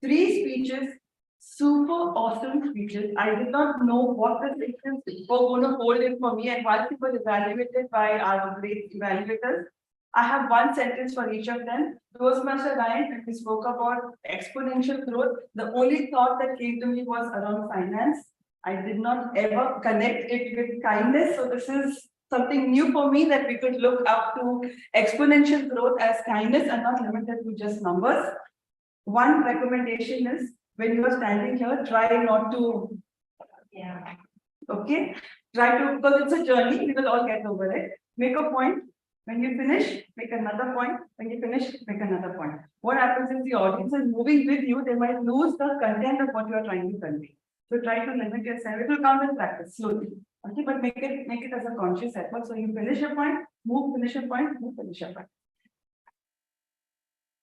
3 speeches, super awesome speeches. I did not know what the sections were going to hold in for me, and once it was evaluated by our great evaluators, I have one sentence for each of them. Toastmaster Ryan, when we spoke about exponential growth, the only thought that came to me was around finance. I did not ever connect it with kindness. So this is something new for me, that we could look up to exponential growth as kindness and not limited to just numbers. One recommendation is, when you are standing here, try not to, okay? Try to, because it's a journey, we will all get over it. make a point. When you finish, make another point. When you finish, make another point. What happens is the audience is moving with you, they might lose the content of what you are trying to convey. So try to limit yourself. It will come with practice slowly. Okay, but make it as a conscious effort. So you finish your point, move, finish your point, move, finish your point.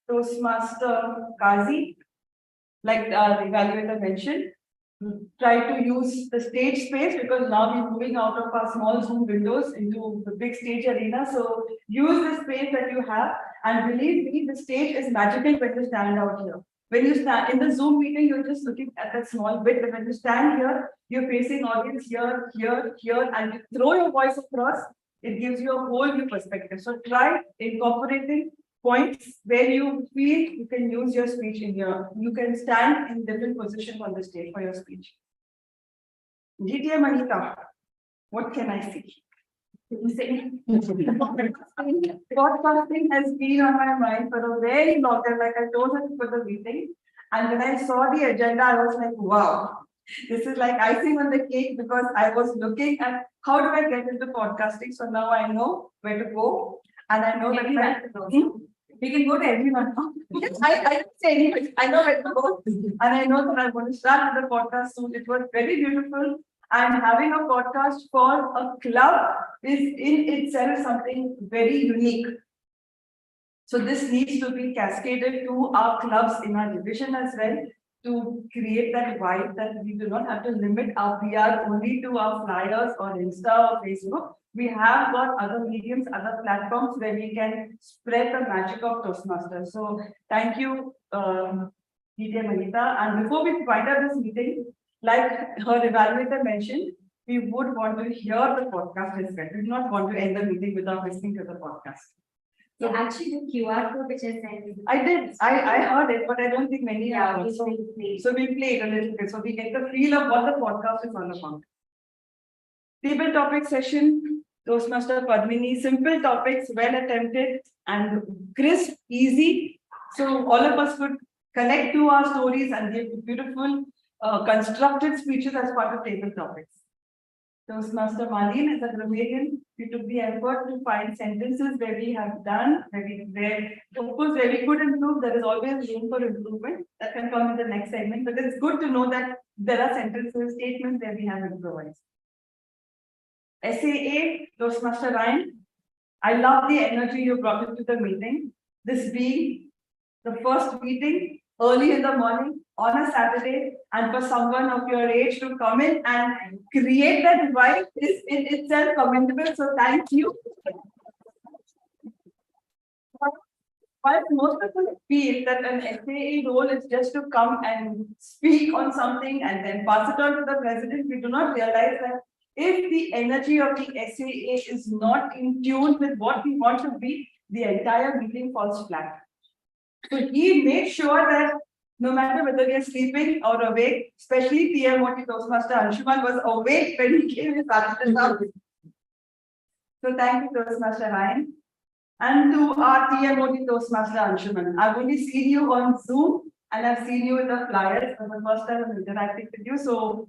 Toastmaster Kazi, like the evaluator mentioned, try to use the stage space because now we're moving out of our small Zoom windows into the big stage arena. So use the space that you have, and believe me, the stage is magical when you stand out here. When you stand in the Zoom meeting, you're just looking at that small bit, but when you stand here, you're facing audience here, here, here, and you throw your voice across, it gives you a whole new perspective. So try incorporating points where you feel you can use your speech you can stand in different positions on the stage for your speech. GTM Anita, what can I say? Podcasting has been on my mind for a very long time, like I told her for the meeting. And when I saw the agenda, I was like, wow, this is like icing on the cake because I was looking at how do I get into podcasting. So now I know where to go. And I know that we can go to everyone. I didn't say anything. I know where to go. And I know that I'm going to start with the podcast soon. It was very beautiful. And having a podcast for a club is in itself something very unique. So this needs to be cascaded to our clubs in our division as well to create that vibe that we do not have to limit our PR only to our flyers or Insta or Facebook. We have got other mediums, other platforms where we can spread the magic of Toastmasters. So thank you, GTM Anita. And before we wind up this meeting, like her evaluator mentioned, we would want to hear the podcast as well. We do not want to end the meeting without listening to the podcast. So actually the QR code which I sent. I did. I heard it, but I don't think many have. we played. So we played a little bit. So we get the feel of what the podcast is all about. Table topic session, Toastmaster Padmini, simple topics, well attempted and crisp, easy. So all of us could connect to our stories and give beautiful, constructed speeches as part of table topics. Toastmaster Malin is a grammarian. We took the effort to find sentences where we have done, of course, where we could improve. There is always room for improvement. That can come in the next segment, but it's good to know that there are sentences, statements where we have improvised. SAA, Toastmaster Ryan, I love the energy you brought into the meeting. This being the first meeting early in the morning on a Saturday, and for someone of your age to come in and create that vibe is in itself commendable. So thank you. While most people feel that an SAA role is just to come and speak on something and then pass it on to the president, we do not realize that if the energy of the SAA is not in tune with what we want to be, the entire meeting falls flat. So he made sure that no matter whether we are sleeping or awake, especially TMOT Toastmaster Anshuman was awake when he came and started this out. So thank you, Toastmaster Ryan. And to our TMOT Toastmaster Anshuman, I've only seen you on Zoom and I've seen you with the flyers for the first time I'm interacting with you. So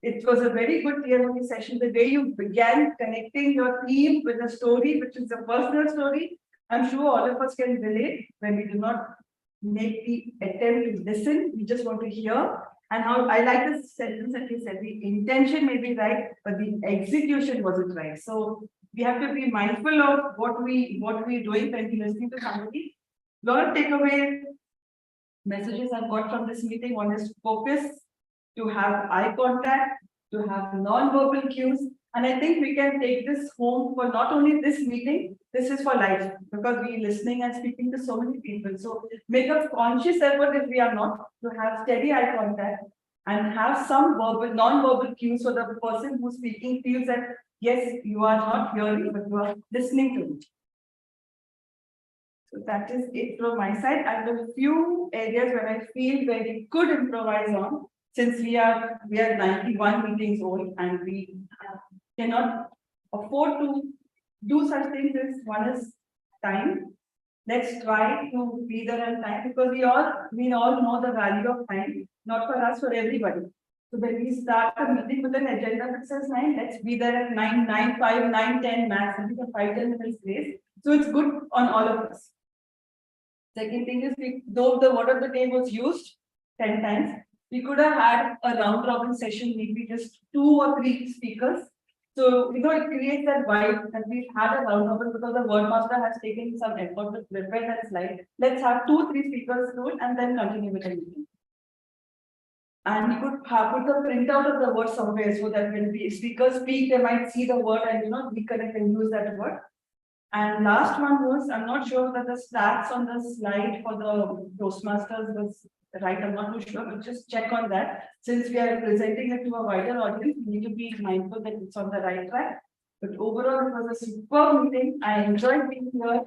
it was a very good TMOT session. The way you began connecting your theme with a story, which is a personal story, I'm sure all of us can relate when we do not make the attempt to listen, we just want to hear. And how I like this sentence that you said, the intention may be right, but the execution wasn't right. So we have to be mindful of what we're doing when we're listening to somebody. A lot of takeaway messages I've got from this meeting. One is to focus, to have eye contact, to have non-verbal cues. And I think we can take this home for not only this meeting, this is for life, because we're listening and speaking to so many people. So make a conscious effort, if we are not, to have steady eye contact and have some verbal, non-verbal cues so that the person who's speaking feels that, yes, you are not hearing, but you are listening to me. So that is it from my side. I have a few areas where I feel where we could improvise on, since we are 91 meetings old and we cannot afford to do such things. As one is time. Let's try to be there on time, because we all know the value of time, not for us, for everybody. So when we start the meeting with an agenda that says 9, let's be there at 9, 9:05, 9:10 max, and we can 5-10 minutes grace. So it's good on all of us. Second thing is, though the word of the day was used 10 times, we could have had a round robin session, maybe just 2 or 3 speakers. So, it creates that vibe that we've had a round robin because the word master has taken some effort to prepare that slide. Let's have 2-3 speakers do it and then continue with the meeting. And we could have put the printout of the word somewhere so that when the speakers speak, they might see the word and reconnect and use that word. And last one was, I'm not sure that the stats on the slide for the Toastmasters was right, I'm not too sure, but just check on that. Since we are presenting it to a wider audience, we need to be mindful that it's on the right track. But overall, it was a superb meeting. I enjoyed being here.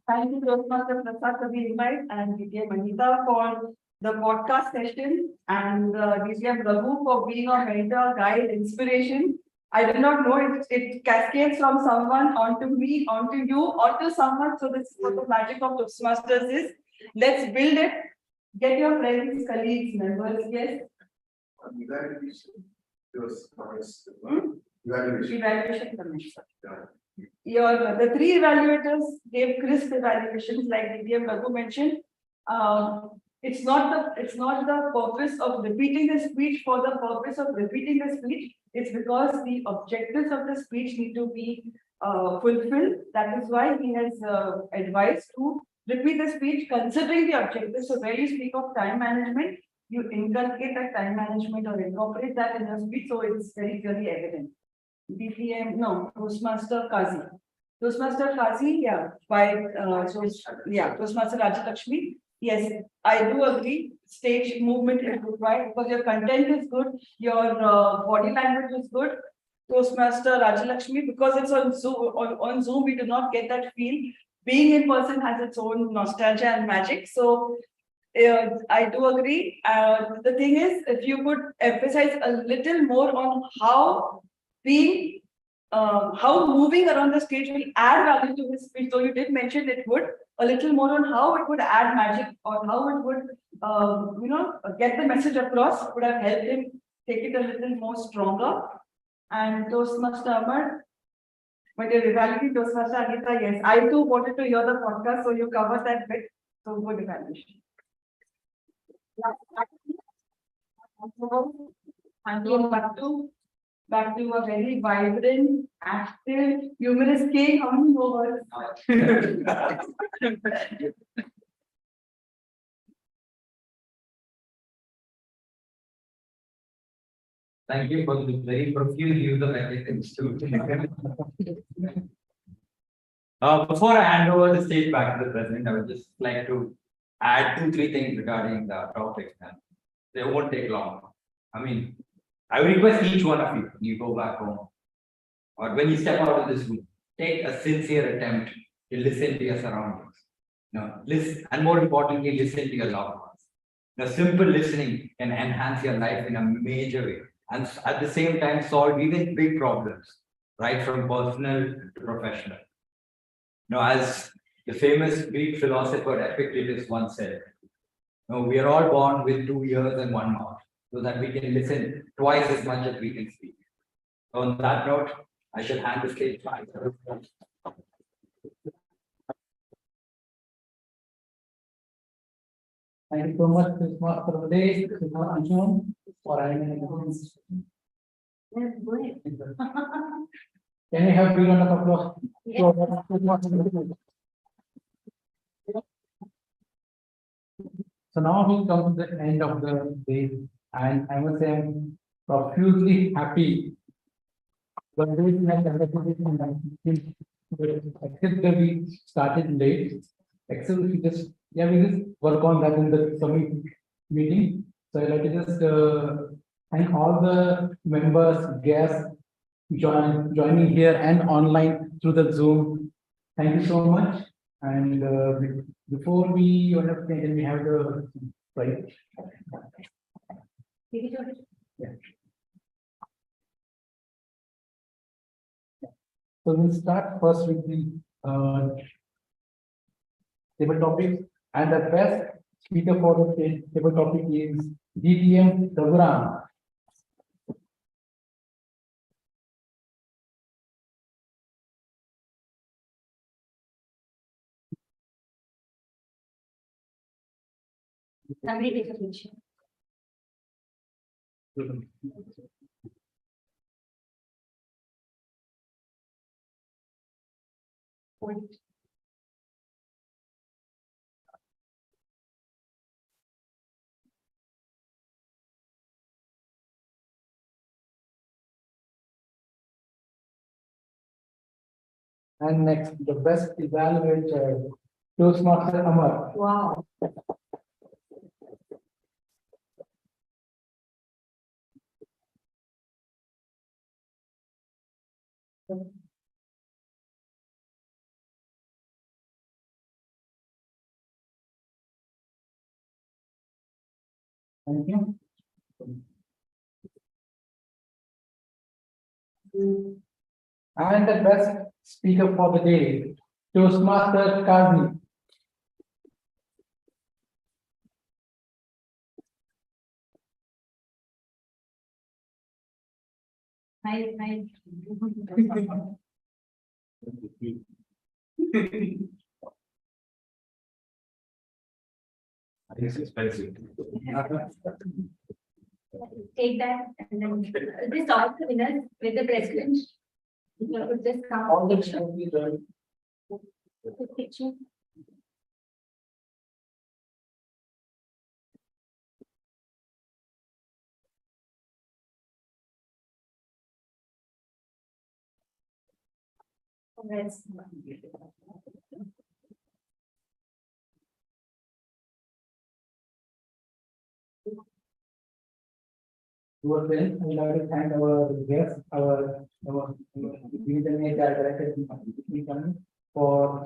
Thank you, Toastmaster Prasad, for the invite, and DTM Anita for the podcast session, and DTM Raghu for being a mentor, guide, inspiration. I did not know it cascades from someone onto me, onto you, onto someone. So this is what the magic of Toastmasters is. Let's build it. Get your friends, colleagues, members. Yes. Evaluation commission. The 3 evaluators gave crisp evaluations, like DTM Raghu mentioned. It's not the purpose of repeating the speech for the purpose of repeating the speech. It's because the objectives of the speech need to be fulfilled. That is why he has advised to repeat the speech considering the objectives. So where you speak of time management, you inculcate that time management or incorporate that in your speech, so it's very clearly evident. DTM, no, Toastmaster Kazi. Toastmaster Kazi, yeah, Toastmaster Rajalakshmi. Yes, I do agree. Stage movement is required because your content is good, your body language is good. Toastmaster Rajalakshmi, because it's on Zoom, we do not get that feel. Being in person has its own nostalgia and magic. So I do agree. The thing is, if you could emphasize a little more on how moving around the stage will add value to his speech. So you did mention it would. A little more on how it would add magic or how it would, get the message across, would have helped him take it a little more stronger. And Toastmaster Amar, but your evaluating Toastmaster Anita, yes, I too wanted to hear the podcast, so you covered that bit. So good evaluation. And going back to a very vibrant, active, humorous king. How many more words? Thank you for the very profuse use of adjectives too. Before I hand over the stage back to the president, I would just like to add 2-3 things regarding the topic. And they won't take long. I mean, I would request each one of you, when you go back home, or when you step out of this room, take a sincere attempt to listen to your surroundings. Listen, and more importantly, listen to your loved ones. Simple listening can enhance your life in a major way, and at the same time solve even big problems, right from personal to professional. As the famous Greek philosopher Epictetus once said, we are all born with 2 ears and 1 mouth, so that we can listen twice as much as we can speak. So on that note, I shall hand the stage back. Thank you so much, Toastmaster of the day, Anshuman, for having an Can you have big round of applause? So now we come to the end of the day, and I must say I'm profusely happy. But except that we started late, except we just work on that in the coming meeting. So I'd like to just thank all the members, guests, joining here and online through the Zoom. Thank you so much. And before we can we have the right? Yeah. So we'll start first with the table topics, and the best speaker for the table topic is DTM Raghuram. Somebody take a picture. And next, the best evaluator, Toastmaster Amar. Wow. Thank you. And the best speaker for the day, Toastmaster Kazi. Hi. It's expensive. Take that and then this all the winners with the president. You could just come. All the picture. Picture. Congrats. Towards the end, I would like to thank our guests, our internet director for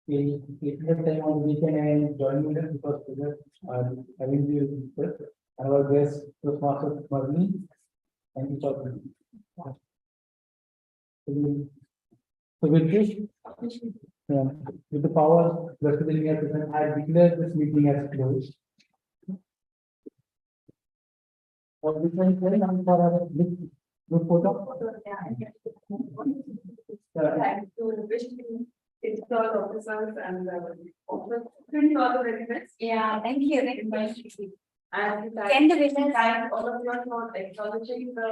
taking the time on the weekend and joining us because we are having you with us. And our guest, Toastmaster Marley. Thank you for coming. So with this, with the power vested in me as president, I declare this meeting as closed. We can carry on for our group photo. Thank you, wish it's all officers and pretty all the residents. Yeah, thank you very much. And Can the winners? thank all of you for acknowledging the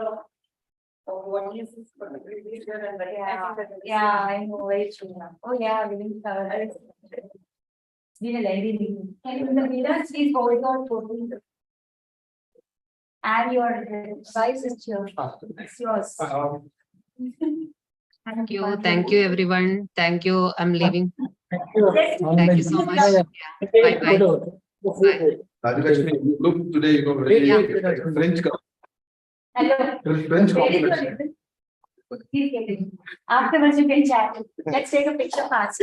what is this for the previous year and very happy that. Yeah, I know, very true. Oh, yeah, we will cover it. It's been a lengthy meeting. Can you, the winners, please hold on for and your advice is yours. It's yours. Thank you, everyone. Thank you. I'm leaving. Thank you. Thank you so much. Yeah. Bye-bye. Bye. Rajlakshmi, look today, you know, very Yeah. French, Hello. French Where is your compliment. ribbon? Please get it. Afterwards you can chat. Let's take a picture fast.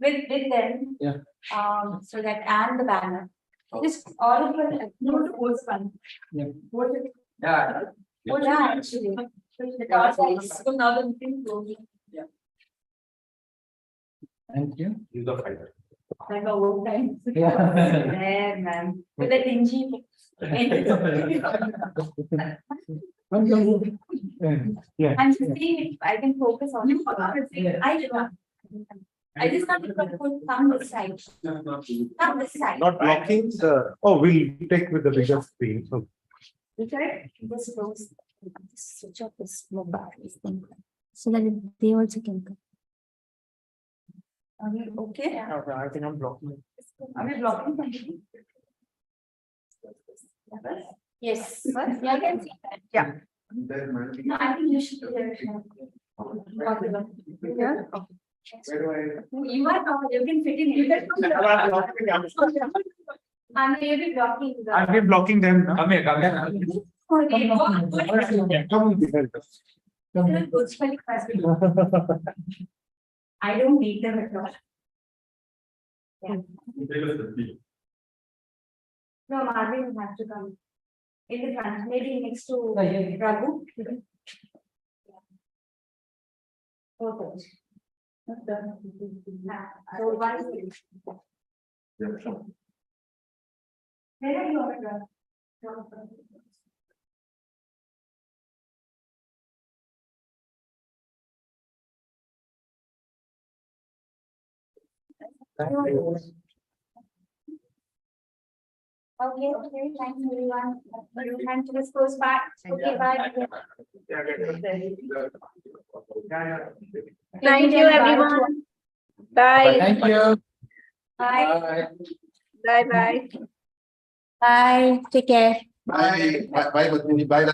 With them. Yeah. So that and the banner. Just all of your, no, the whole fun. Yeah. Yeah. Oh, yeah, actually. The dot is, so now the meeting closing. Thank you. He's a fighter. Like a work time. Yeah. There, man. With the dingy. Yeah. I'm just seeing if I can focus on it. Yeah. I just want to put thumb this side. Thumb this side. Not blocking the, oh, we'll take with the bigger screen. So Okay. This close. Switch off this mobile thing. So that they also can come. Are we okay? I think I'm blocking. Are we blocking something? Yes. What? Yeah, I can see that. Yeah. No, I think you should be there. Yeah. You are not, you can fit in. You can. I'm maybe blocking the. I've been blocking them now. Come here, come here. Okay. Come on, behind us. I don't need them at all. Yeah. No, Marvin will have to come. In the front, maybe next to Raghu. Okay. So one. Where are you at? Okay, thanks everyone. You can just close back. Okay, bye. Thank you, everyone. Bye. Thank you. Bye. Bye. Bye. Bye. Take care. Bye, bye, bye, Padmini. Bye.